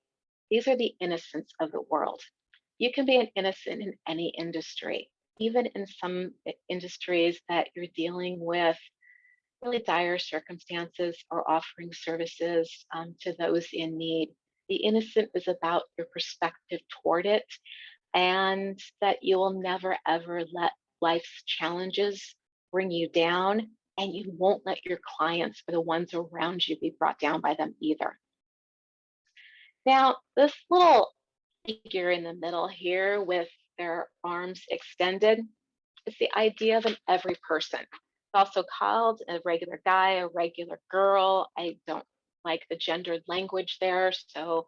These are the innocents of the world. You can be an innocent in any industry, even in some industries that you're dealing with really dire circumstances or offering services to those in need. The innocent is about your perspective toward it, and that you will never ever let life's challenges bring you down, and you won't let your clients or the ones around you be brought down by them either. Now, this little figure in the middle here with their arms extended is the idea of an every person. It's also called a regular guy, a regular girl. I don't like the gendered language there, so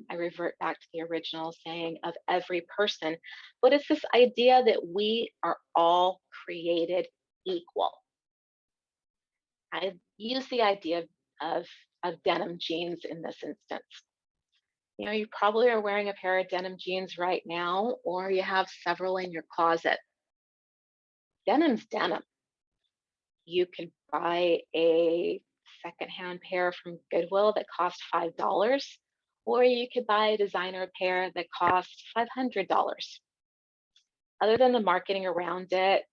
I revert back to the original saying of every person. But it's this idea that we are all created equal. I use the idea of denim jeans in this instance. You know, you probably are wearing a pair of denim jeans right now, or you have several in your closet. Denim's denim. You can buy a secondhand pair from Goodwill that costs $5, or you could buy a designer pair that costs $500. Other than the marketing around it,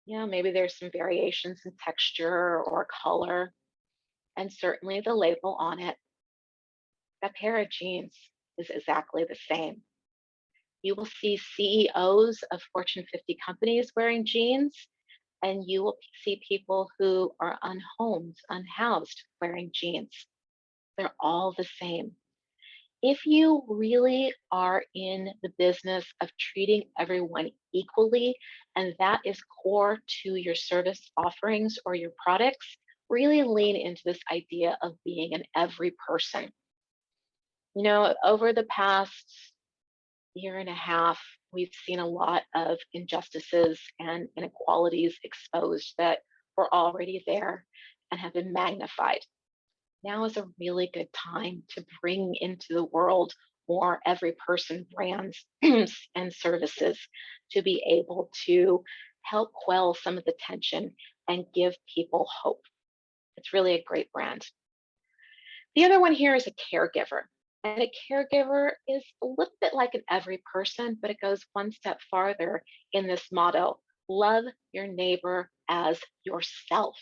you know, maybe there's some variations in texture or color, and certainly the label on it. That pair of jeans is exactly the same. You will see CEOs of Fortune 50 companies wearing jeans, and you will see people who are unhomed, unhoused, wearing jeans. They're all the same. If you really are in the business of treating everyone equally, and that is core to your service offerings or your products, really lean into this idea of being an every person. You know, over the past year and a half, we've seen a lot of injustices and inequalities exposed that were already there and have been magnified. Now is a really good time to bring into the world more every person brands and services to be able to help quell some of the tension and give people hope. It's really a great brand. The other one here is a caregiver. And a caregiver is a little bit like an every person, but it goes one step farther in this motto: love your neighbor as yourself.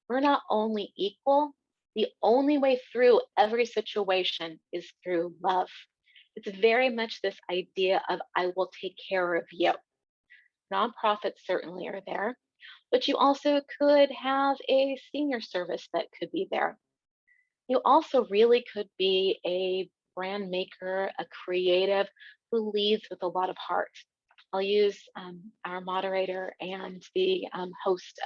We're not only equal, The only way through every situation is through love. It's very much this idea of I will take care of you. Nonprofits certainly are there, but you also could have a senior service that could be there. You also really could be a brand maker, a creative who leads with a lot of heart. I'll use our moderator and the host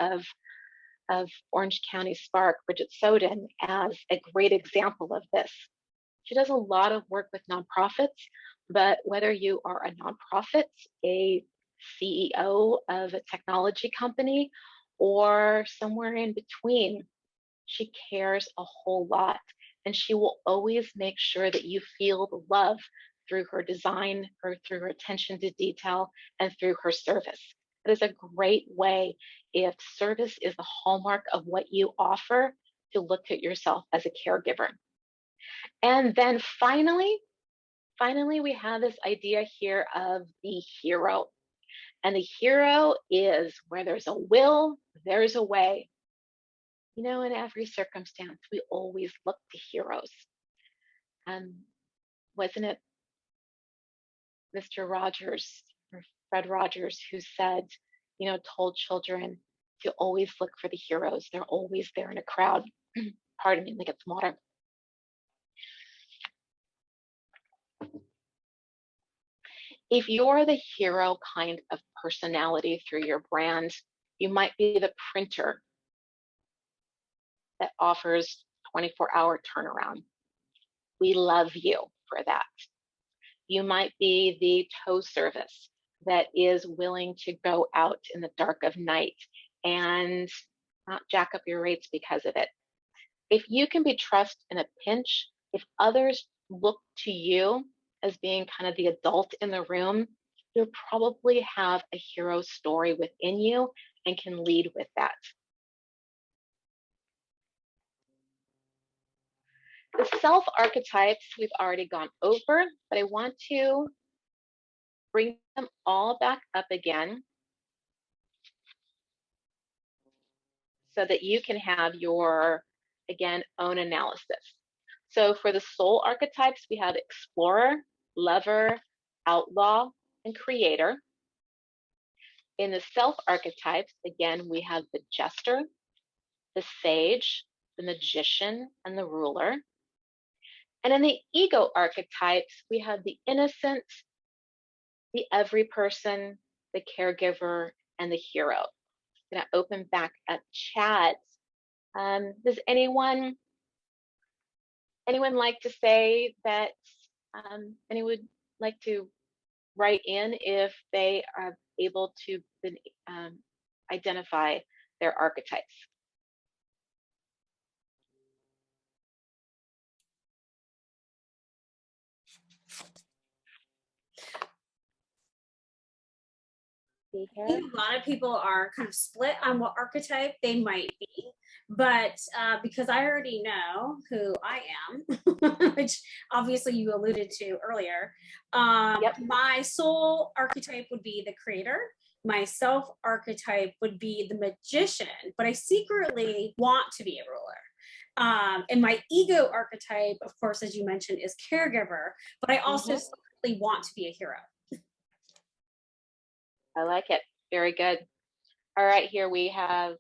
of Orange County Spark, Bridget Soden, as a great example of this. She does a lot of work with nonprofits, but whether you are a nonprofit, a CEO of a technology company, or somewhere in between, she cares a whole lot. And she will always make sure that you feel the love through her design, or through her attention to detail, and through her service. It is a great way, if service is the hallmark of what you offer, to look at yourself as a caregiver. And then finally, we have this idea here of the hero. And the hero is where there's a will, there's a way. You know, in every circumstance, we always look to heroes. Wasn't it Mr. Rogers or Fred Rogers who said, you know, told children to always look for the heroes. They're always there in a crowd. Pardon me, let me get some water. If you're the hero kind of personality through your brand, you might be the printer that offers 24-hour turnaround. We love you for that. You might be the tow service that is willing to go out in the dark of night and not jack up your rates because of it. If you can be trusted in a pinch, if others look to you as being kind of the adult in the room, you'll probably have a hero story within you and can lead with that. The self archetypes we've already gone over, but I want to bring them all back up again so that you can have your, again, own analysis. So for the soul archetypes, we have explorer, lover, outlaw, and creator. In the self archetypes, again, we have the jester, the sage, the magician, and the ruler. And in the ego archetypes, we have the innocent, the every person, the caregiver, and the hero. I'm going to open back up chat. Does anyone like to say that, anyone like to write in if they are able to identify their archetypes? I think a lot of people are kind of split on what archetype they might be, but because I already know who I am, which obviously you alluded to earlier, Yep. My soul archetype would be the creator. My self archetype would be the magician, but I secretly want to be a ruler. And my ego archetype, of course, as you mentioned, is caregiver, but I also secretly want to be a hero. I like it. Very good. All right, here we have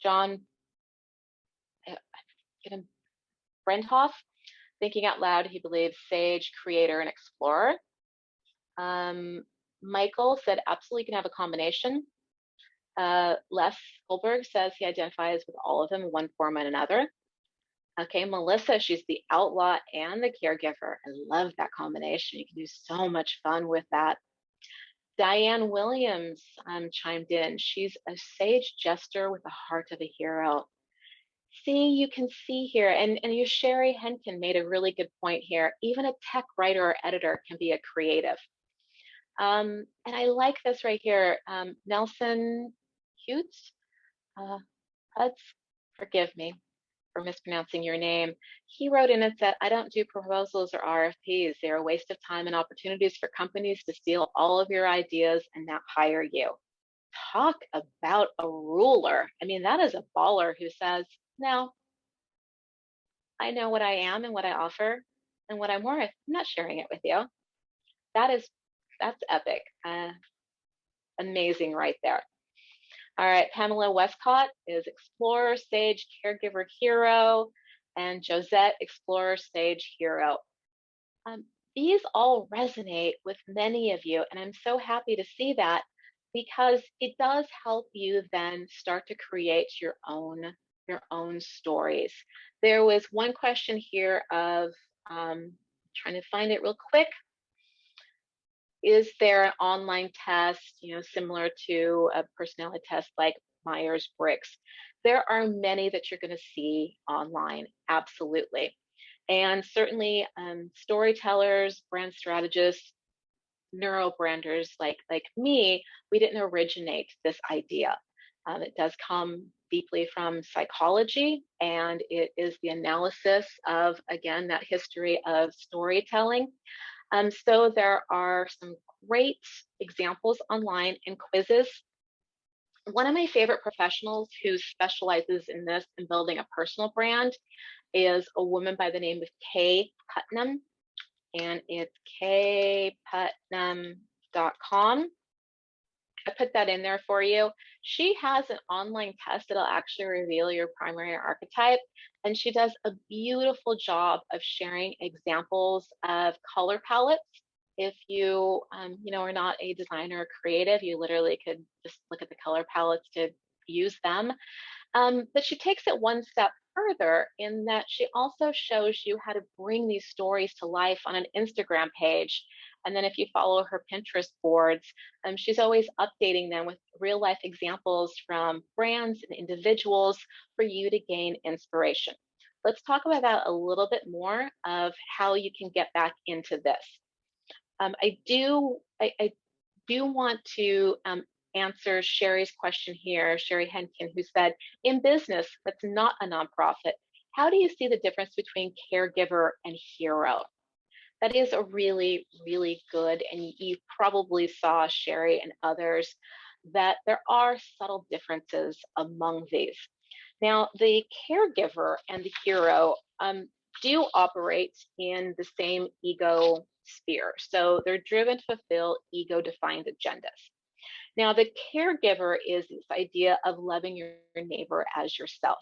John Brenthoff. Thinking out loud, he believes sage, creator, and explorer. Michael said absolutely can have a combination. Les Goldberg says he identifies with all of them in one form and another. Okay, Melissa, she's the outlaw and the caregiver. I love that combination. You can do so much fun with that. Diane Williams chimed in. She's a sage jester with the heart of a hero. See, you can see here, and you, Sherry Henkin, made a really good point here. Even a tech writer or editor can be a creative. And I like this right here. Nelson Hutz, forgive me for mispronouncing your name. He wrote in and said, I don't do proposals or RFPs. They're a waste of time and opportunities for companies to steal all of your ideas and not hire you. Talk about a ruler. I mean, that is a baller who says, no, I know what I am and what I offer and what I'm worth. I'm not sharing it with you. That is, that's epic. Amazing right there. All right, Pamela Westcott is Explorer, Sage, Caregiver Hero, and Josette, Explorer, Sage, Hero. Um, these all resonate with many of you, and I'm so happy to see that because it does help you then start to create your own stories. There was one question here of trying to find it real quick. Is there an online test, similar to a personality test like Myers-Briggs? There are many that you're going to see online, absolutely. And certainly storytellers, brand strategists, neuro branders like me, we didn't originate this idea. It does come deeply from psychology, and it is the analysis of, again, that history of storytelling. So there are some great examples online and quizzes. One of my favorite professionals who specializes in this and building a personal brand is a woman by the name of Kay Putnam, and it's kputnam.com. I put that in there for you. She has an online test that'll actually reveal your primary archetype, and she does a beautiful job of sharing examples of color palettes. If you, are not a designer or creative, you literally could just look at the color palettes to use them. But she takes it one step further in that she also shows you how to bring these stories to life on an Instagram page. And then if you follow her Pinterest boards, she's always updating them with real life examples from brands and individuals for you to gain inspiration. Let's talk about that a little bit more of how you can get back into this. I do want to answer Sherry's question here, Sherry Henkin, who said, in business that's not a nonprofit, how do you see the difference between caregiver and hero? That is a really, really good, and you probably saw, Sherry and others, that there are subtle differences among these. Now, the caregiver and the hero do operate in the same ego sphere. So they're driven to fulfill ego-defined agendas. Now, the caregiver is this idea of loving your neighbor as yourself.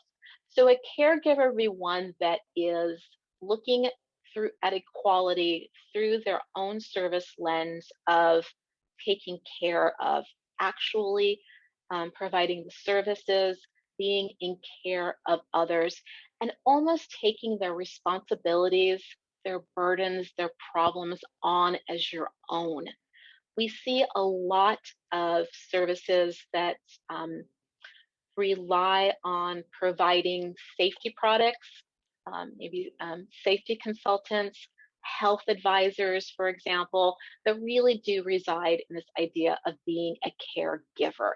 So a caregiver would be one that is looking through at equality through their own service lens of taking care of, actually providing the services, being in care of others, and almost taking their responsibilities, their burdens, their problems on as your own. We see a lot of services that rely on providing safety products, maybe safety consultants, health advisors, for example, that really do reside in this idea of being a caregiver.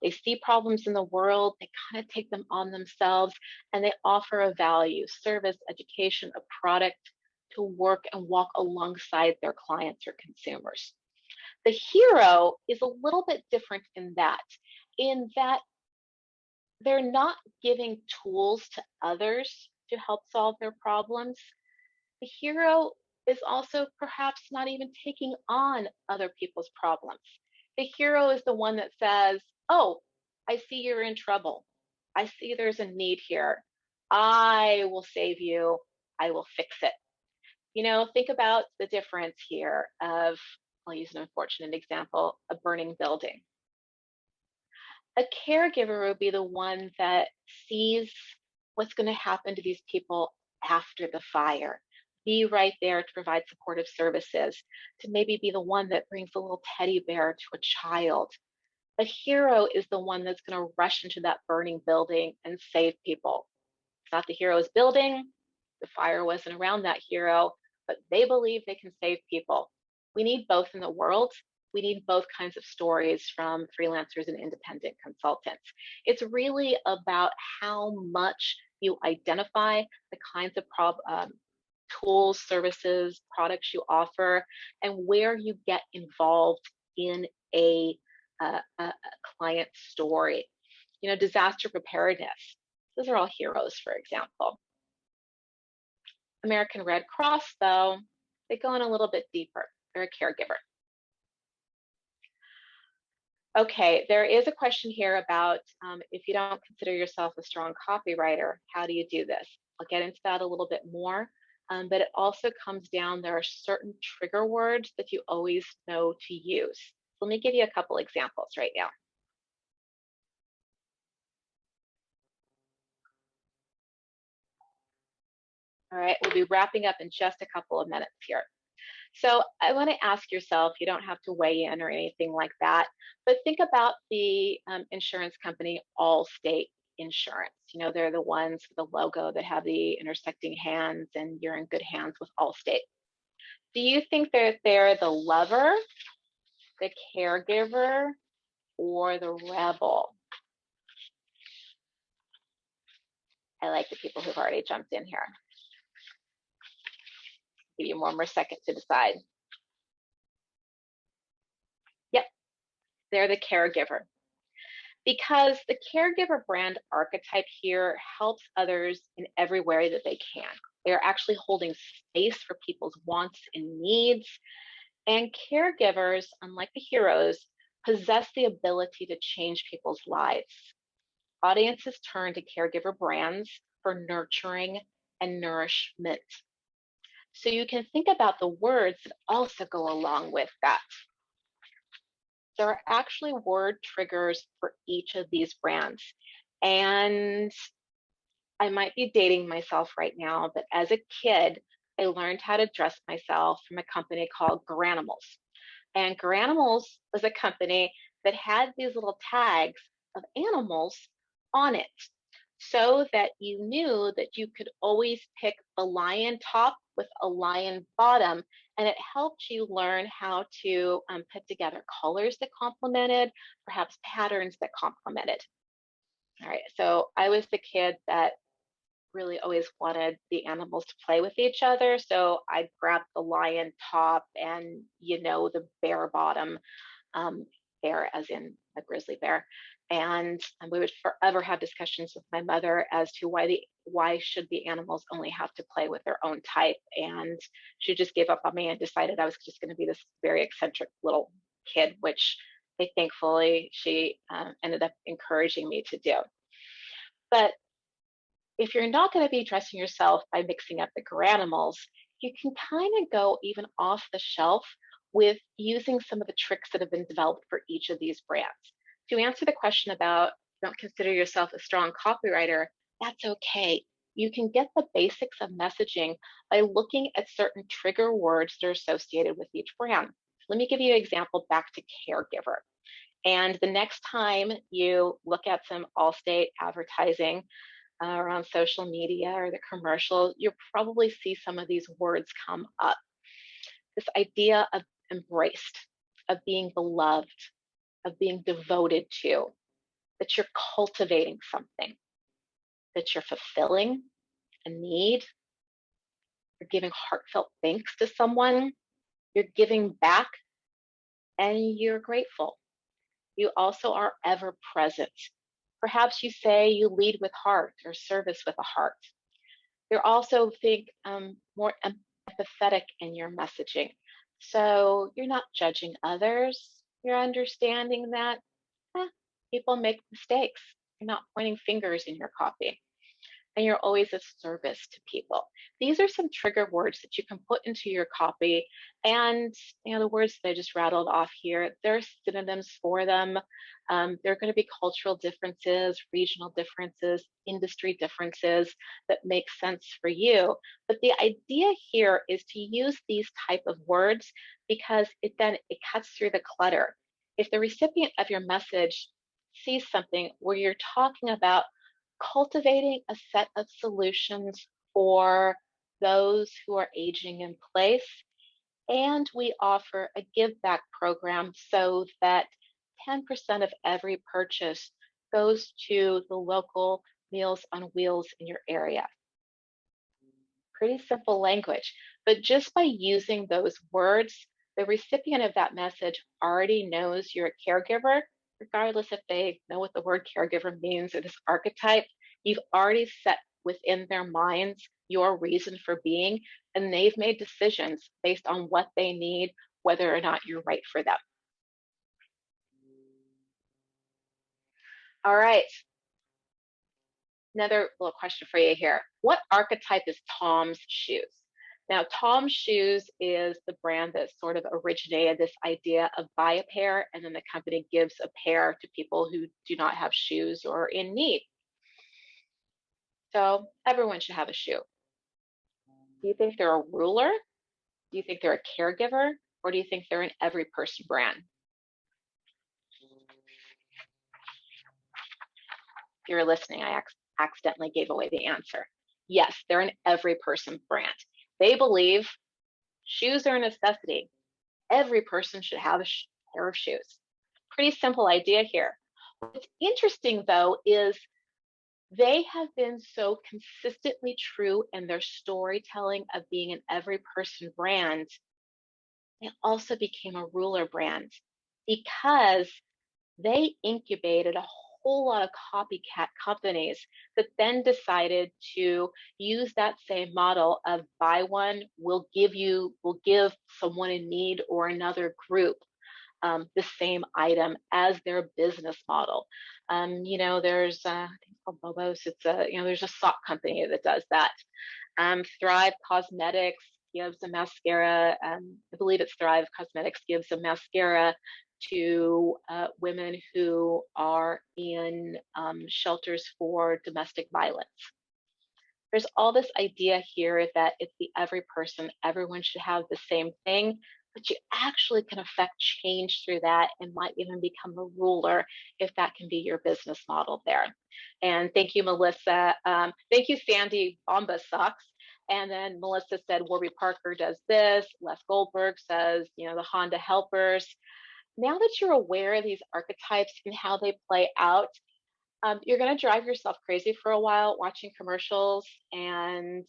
They see problems in the world, they kind of take them on themselves, and they offer a value, service, education, a product to work and walk alongside their clients or consumers. The hero is a little bit different in that they're not giving tools to others to help solve their problems. The hero is also perhaps not even taking on other people's problems. The hero is the one that says, oh, I see you're in trouble. I see there's a need here. I will save you. I will fix it. Think about the difference here of, I'll use an unfortunate example, a burning building. A caregiver would be the one that sees what's going to happen to these people after the fire, be right there to provide supportive services, to maybe be the one that brings a little teddy bear to a child. A hero is the one that's going to rush into that burning building and save people. It's not the hero's building. The fire wasn't around that hero, but they believe they can save people. We need both in the world. We need both kinds of stories from freelancers and independent consultants. It's really about how much you identify the kinds of tools, services, products you offer, and where you get involved in a client story. Disaster preparedness. Those are all heroes, for example. American Red Cross, though, they go in a little bit deeper. They're a caregiver. Okay, there is a question here about if you don't consider yourself a strong copywriter, how do you do this? I'll get into that a little bit more, but it also comes down, there are certain trigger words that you always know to use. So let me give you a couple examples right now. All right, we'll be wrapping up in just a couple of minutes here. So I want to ask yourself, you don't have to weigh in or anything like that, but think about the insurance company Allstate Insurance. You know, they're the ones with the logo that have the intersecting hands, and you're in good hands with Allstate. Do you think they're the lover, the caregiver, or the rebel? I like the people who've already jumped in here. Give you one more second to decide. Yep, they're the caregiver. Because the caregiver brand archetype here helps others in every way that they can. They're actually holding space for people's wants and needs. And caregivers, unlike the heroes, possess the ability to change people's lives. Audiences turn to caregiver brands for nurturing and nourishment. So you can think about the words that also go along with that. There are actually word triggers for each of these brands. And I might be dating myself right now, but as a kid, I learned how to dress myself from a company called Garanimals. And Garanimals was a company that had these little tags of animals on it, so that you knew that you could always pick the lion top with a lion bottom, and it helped you learn how to put together colors that complemented, perhaps patterns that complemented. All right, so I was the kid that really always wanted the animals to play with each other, so I grabbed the lion top and, you know, the bear bottom, bear as in a grizzly bear. And we would forever have discussions with my mother as to why should the animals only have to play with their own type. And she just gave up on me and decided I was just going to be this very eccentric little kid, which thankfully she ended up encouraging me to do. But if you're not going to be dressing yourself by mixing up the Garanimals, you can kind of go even off the shelf with using some of the tricks that have been developed for each of these brands. To answer the question about don't consider yourself a strong copywriter, that's okay. You can get the basics of messaging by looking at certain trigger words that are associated with each brand. Let me give you an example back to caregiver. And the next time you look at some Allstate advertising around social media or the commercial, you'll probably see some of these words come up. This idea of embraced, of being beloved, of being devoted to, that you're cultivating something, that you're fulfilling a need, you're giving heartfelt thanks to someone, you're giving back, and you're grateful. You also are ever present. Perhaps you say you lead with heart or service with a heart. You're also more empathetic in your messaging. So you're not judging others. You're understanding that people make mistakes. You're not pointing fingers in your copy. And you're always of service to people. These are some trigger words that you can put into your copy. And the words that I just rattled off here, there are synonyms for them. There are going to be cultural differences, regional differences, industry differences that make sense for you. But the idea here is to use these type of words because it cuts through the clutter. If the recipient of your message sees something where you're talking about cultivating a set of solutions for those who are aging in place. And we offer a give back program so that 10% of every purchase goes to the local Meals on Wheels in your area. Pretty simple language, but just by using those words, the recipient of that message already knows you're a caregiver, regardless if they know what the word caregiver means or this archetype. You've already set within their minds your reason for being, and they've made decisions based on what they need, whether or not you're right for them. All right. Another little question for you here. What archetype is Tom's Shoes? Now, Tom's Shoes is the brand that sort of originated this idea of buy a pair, and then the company gives a pair to people who do not have shoes or are in need. So everyone should have a shoe. Do you think they're a ruler? Do you think they're a caregiver? Or do you think they're an every person brand? If you're listening, I accidentally gave away the answer. Yes, they're an every person brand. They believe shoes are a necessity. Every person should have a pair of shoes. Pretty simple idea here. What's interesting, though, is they have been so consistently true in their storytelling of being an every person brand. They also became a ruler brand because they incubated a whole lot of copycat companies that then decided to use that same model of buy one, we'll give someone in need or another group the same item as their business model. There's I think it's called Bobos. There's a sock company that does that. Thrive Cosmetics gives a mascara. I believe it's Thrive Cosmetics gives a mascara to women who are in shelters for domestic violence. There's all this idea here that it's the every person, everyone should have the same thing, but you actually can affect change through that and might even become a ruler if that can be your business model there. And thank you, Melissa. Thank you, Sandy Bomba Sucks. And then Melissa said, Warby Parker does this. Les Goldberg says, the Honda helpers. Now that you're aware of these archetypes and how they play out, you're going to drive yourself crazy for a while watching commercials and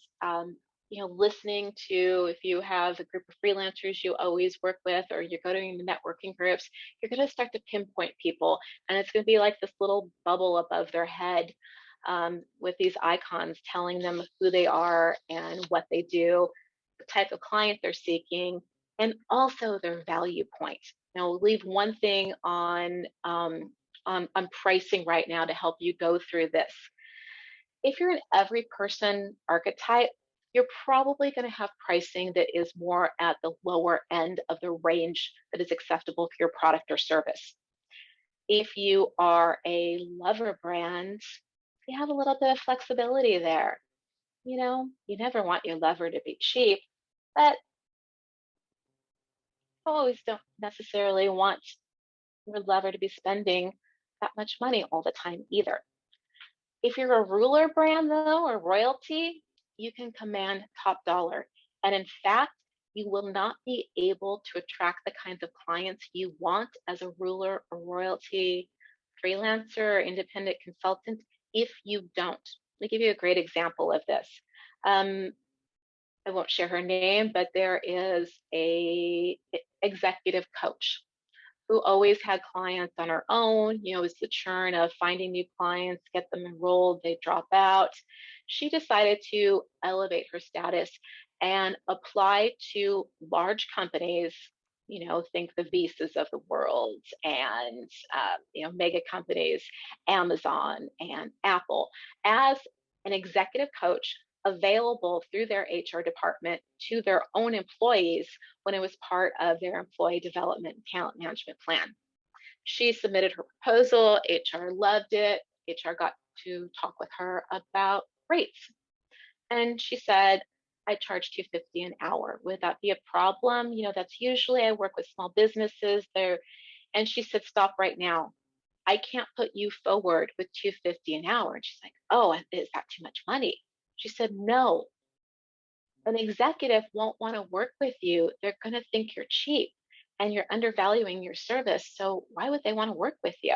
listening to, if you have a group of freelancers you always work with or you're going to networking groups, you're going to start to pinpoint people, and it's going to be like this little bubble above their head with these icons telling them who they are and what they do, the type of client they're seeking, and also their value point. Now, we'll leave one thing on pricing right now to help you go through this. If you're an every person archetype, you're probably going to have pricing that is more at the lower end of the range that is acceptable for your product or service. If you are a lover brand, you have a little bit of flexibility there. You never want your lover to be cheap, but you always don't necessarily want your lover to be spending that much money all the time either. If you're a ruler brand, though, or royalty, you can command top dollar. And in fact, you will not be able to attract the kinds of clients you want as a ruler or royalty freelancer or independent consultant if you don't. Let me give you a great example of this. I won't share her name, but there is a executive coach who always had clients on her own. It's the churn of finding new clients, get them enrolled, they drop out. She decided to elevate her status and apply to large companies, think the Visas of the world and, mega companies, Amazon and Apple, as an executive coach available through their HR department to their own employees when it was part of their employee development and talent management plan. She submitted her proposal, HR loved it, HR got to talk with her about rates. And she said, I charge $250 an hour. Would that be a problem? That's usually I work with small businesses there. And she said, stop right now. I can't put you forward with $250 an hour. And she's like, oh, is that too much money? She said, no, an executive won't want to work with you. They're going to think you're cheap and you're undervaluing your service. So why would they want to work with you?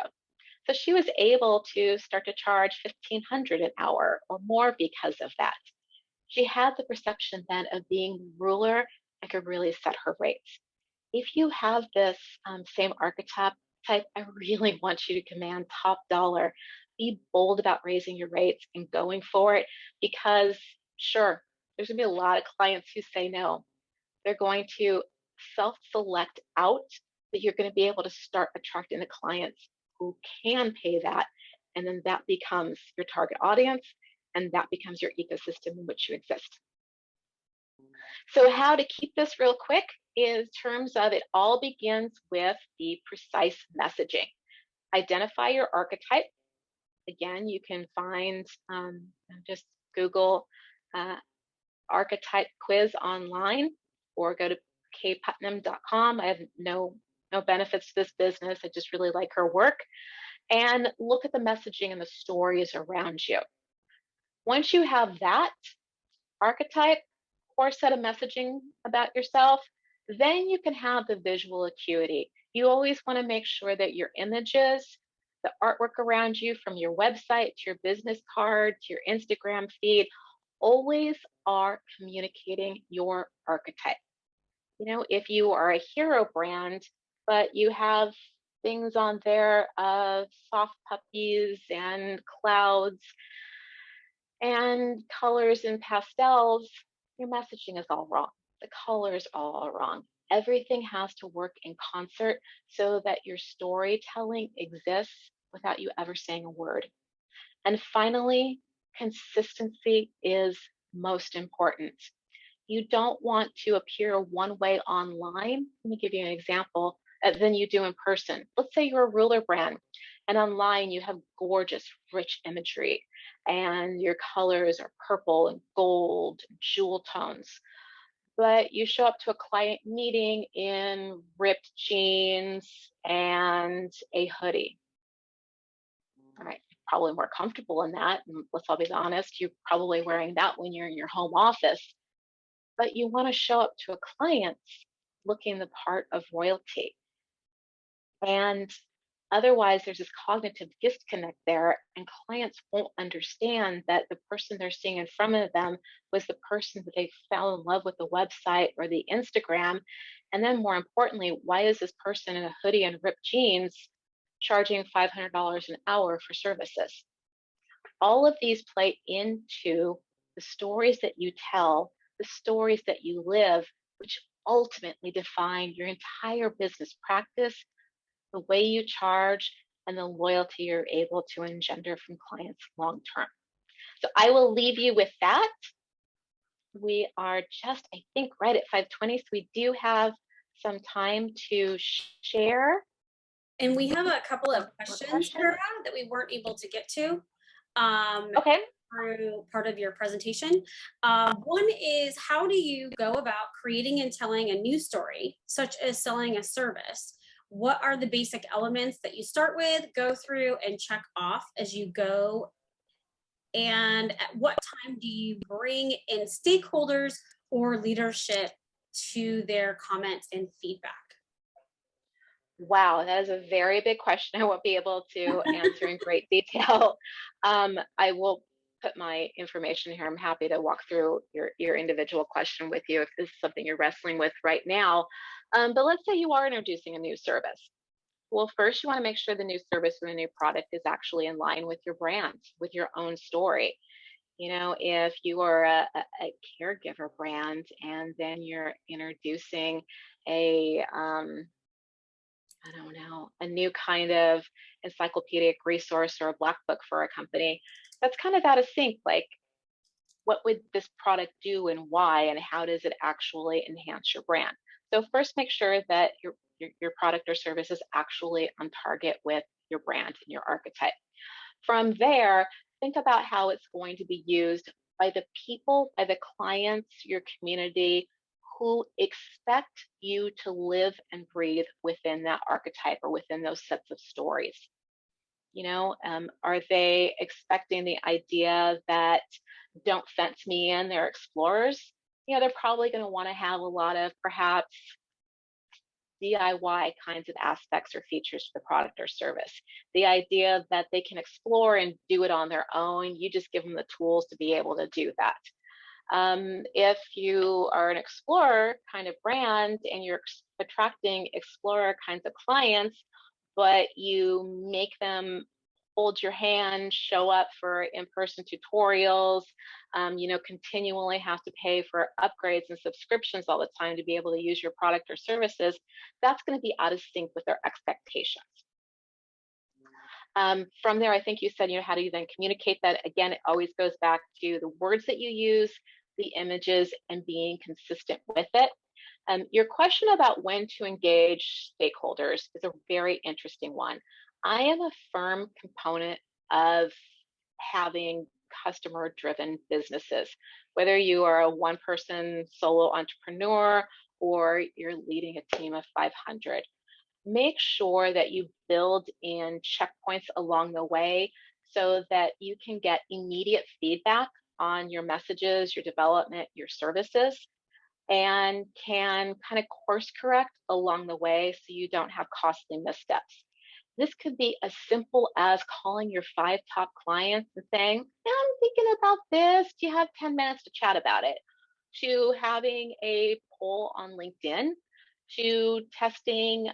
So she was able to start to charge $1,500 an hour or more because of that. She had the perception then of being ruler and could really set her rates. If you have this same archetype, I really want you to command top dollar. Be bold about raising your rates and going for it, because sure, There's going to be a lot of clients who say no. They're going to self-select out, that you're going to be able to start attracting the clients who can pay that. And then that becomes your target audience, and that becomes your ecosystem in which you exist. So how to keep this real quick is terms of it all begins with the precise messaging. Identify your archetype. Again, you can find, just Google archetype quiz online, or go to kputnam.com. I have no benefits to this business. I just really like her work. And look at the messaging and the stories around you. Once you have that archetype, core set of messaging about yourself, then you can have the visual acuity. You always want to make sure that your images, the artwork around you, from your website to your business card to your Instagram feed, always are communicating your archetype. You know, if you are a hero brand, but you have things on there of soft puppies and clouds and colors and pastels, your messaging is all wrong. The colors all wrong. Everything has to work in concert so that your storytelling exists without you ever saying a word. And finally, consistency is most important. You don't want to appear one way online. Let me give you an example than you do in person. Let's say you're a ruler brand, and online you have gorgeous, rich imagery, and your colors are purple and gold, jewel tones. But you show up to a client meeting in ripped jeans and a hoodie. All right, you're probably more comfortable in that. And let's all be honest, you're probably wearing that when you're in your home office. But you want to show up to a client looking the part of royalty. And otherwise, there's this cognitive disconnect there, and clients won't understand that the person they're seeing in front of them was the person that they fell in love with the website or the Instagram. And then, more importantly, why is this person in a hoodie and ripped jeans charging $500 an hour for services? All of these play into the stories that you tell, the stories that you live, which ultimately define your entire business practice, the way you charge, and the loyalty you're able to engender from clients long term. So I will leave you with that. We are just, I think, right at 5:20, so we do have some time to share. And we have a couple of questions, Cara, that we weren't able to get to. Okay. Through part of your presentation. One is, how do you go about creating and telling a new story, such as selling a service? What are the basic elements that you start with, go through, and check off as you go? And at what time do you bring in stakeholders or leadership to their comments and feedback? Wow, that is a very big question. I won't be able to answer in great detail. I will put my information here. I'm happy to walk through your individual question with you if this is something you're wrestling with right now. But let's say you are introducing a new service. Well, first you want to make sure the new service or the new product is actually in line with your brand, with your own story. You know, if you are a caregiver brand and then you're introducing a I don't know, a new kind of encyclopedic resource or a black book for a company, that's kind of out of sync. Like, what would this product do and why, and how does it actually enhance your brand? So first, make sure that your product or service is actually on target with your brand and your archetype. From there, think about how it's going to be used by the people, by the clients, your community, who expect you to live and breathe within that archetype or within those sets of stories. You know, are they expecting the idea that don't fence me in, they're explorers? You know, they're probably going to want to have a lot of perhaps DIY kinds of aspects or features to the product or service. The idea that they can explore and do it on their own, you just give them the tools to be able to do that. If you are an explorer kind of brand and you're attracting explorer kinds of clients, but you make them hold your hand, show up for in-person tutorials, continually have to pay for upgrades and subscriptions all the time to be able to use your product or services, that's going to be out of sync with their expectations. From there, I think you said, how do you then communicate that? Again, it always goes back to the words that you use, the images, and being consistent with it. Your question about when to engage stakeholders is a very interesting one. I am a firm component of having customer-driven businesses, whether you are a one-person solo entrepreneur or you're leading a team of 500. Make sure that you build in checkpoints along the way so that you can get immediate feedback on your messages, your development, your services, and can kind of course correct along the way so you don't have costly missteps. This could be as simple as calling your 5 top clients and saying, I'm thinking about this. Do you have 10 minutes to chat about it? To having a poll on LinkedIn, to testing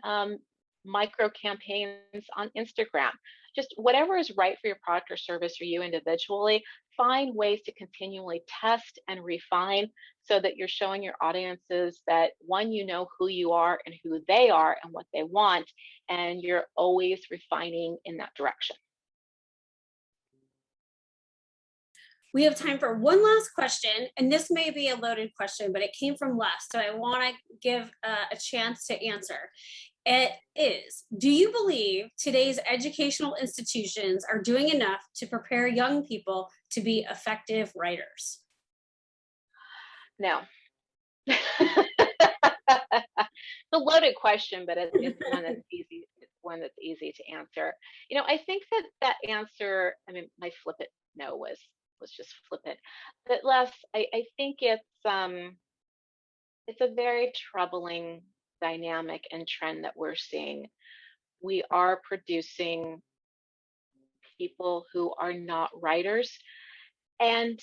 micro campaigns on Instagram. Just whatever is right for your product or service or you individually, find ways to continually test and refine so that you're showing your audiences that, one, you know who you are and who they are and what they want, and you're always refining in that direction. We have time for one last question, and this may be a loaded question, but it came from Les, so I want to give a chance to answer. It is, do you believe today's educational institutions are doing enough to prepare young people to be effective writers? No. It's a loaded question, but it's one that's easy. It's one that's easy to answer. I think that answer, my flippant no was just flippant. But Les, I think it's a very troubling dynamic and trend that we're seeing. We are producing people who are not writers. And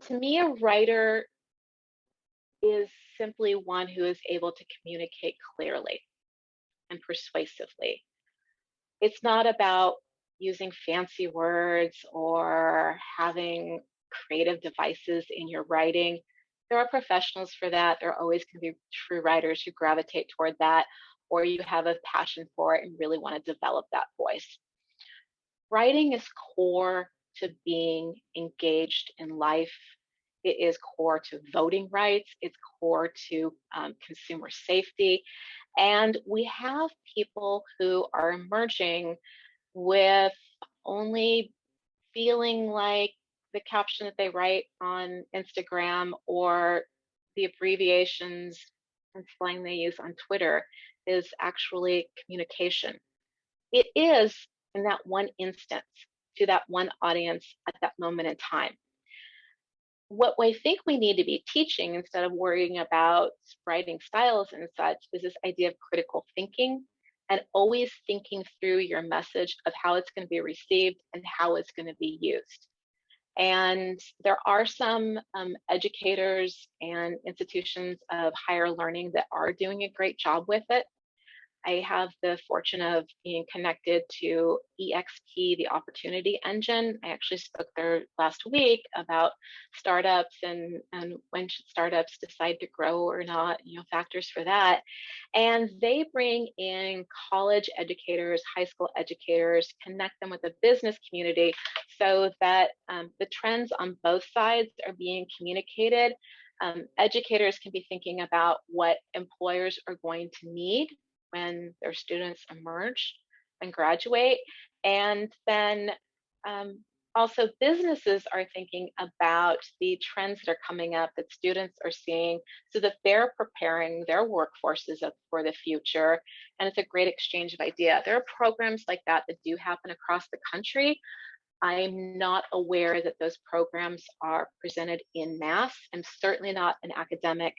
to me, a writer is simply one who is able to communicate clearly and persuasively. It's not about using fancy words or having creative devices in your writing. There are professionals for that. There always can be true writers who gravitate toward that, or you have a passion for it and really want to develop that voice. Writing is core to being engaged in life. It is core to voting rights. It's core to consumer safety. And we have people who are emerging with only feeling like the caption that they write on Instagram or the abbreviations and slang they use on Twitter is actually communication. It is in that one instance to that one audience at that moment in time. What I think we need to be teaching instead of worrying about writing styles and such is this idea of critical thinking and always thinking through your message of how it's going to be received and how it's going to be used. And there are some educators and institutions of higher learning that are doing a great job with it. I have the fortune of being connected to EXP, the Opportunity Engine. I actually spoke there last week about startups and when should startups decide to grow or not, factors for that. And they bring in college educators, high school educators, connect them with the business community so that the trends on both sides are being communicated. Educators can be thinking about what employers are going to need when their students emerge and graduate. And then also businesses are thinking about the trends that are coming up that students are seeing so that they're preparing their workforces up for the future. And it's a great exchange of ideas. There are programs like that that do happen across the country. I'm not aware that those programs are presented in mass. I'm certainly not an academic,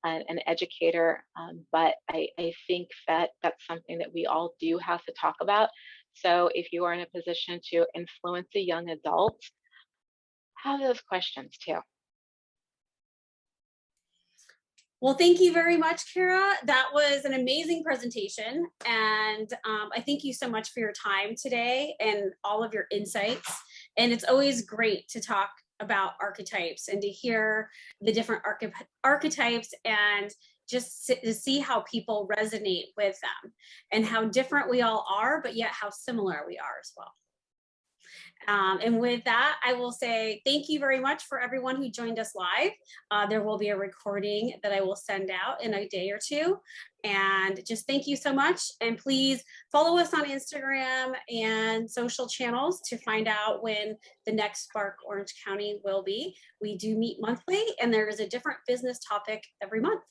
an educator, but I think that that's something that we all do have to talk about. So if you are in a position to influence a young adult, have those questions too. Well, thank you very much, Cara. That was an amazing presentation. And I thank you so much for your time today and all of your insights. And it's always great to talk about archetypes and to hear the different archetypes and just to see how people resonate with them and how different we all are, but yet how similar we are as well. And with that, I will say thank you very much for everyone who joined us live. There will be a recording that I will send out in a day or two. And just thank you so much. And please follow us on Instagram and social channels to find out when the next Spark Orange County will be. We do meet monthly, and there is a different business topic every month.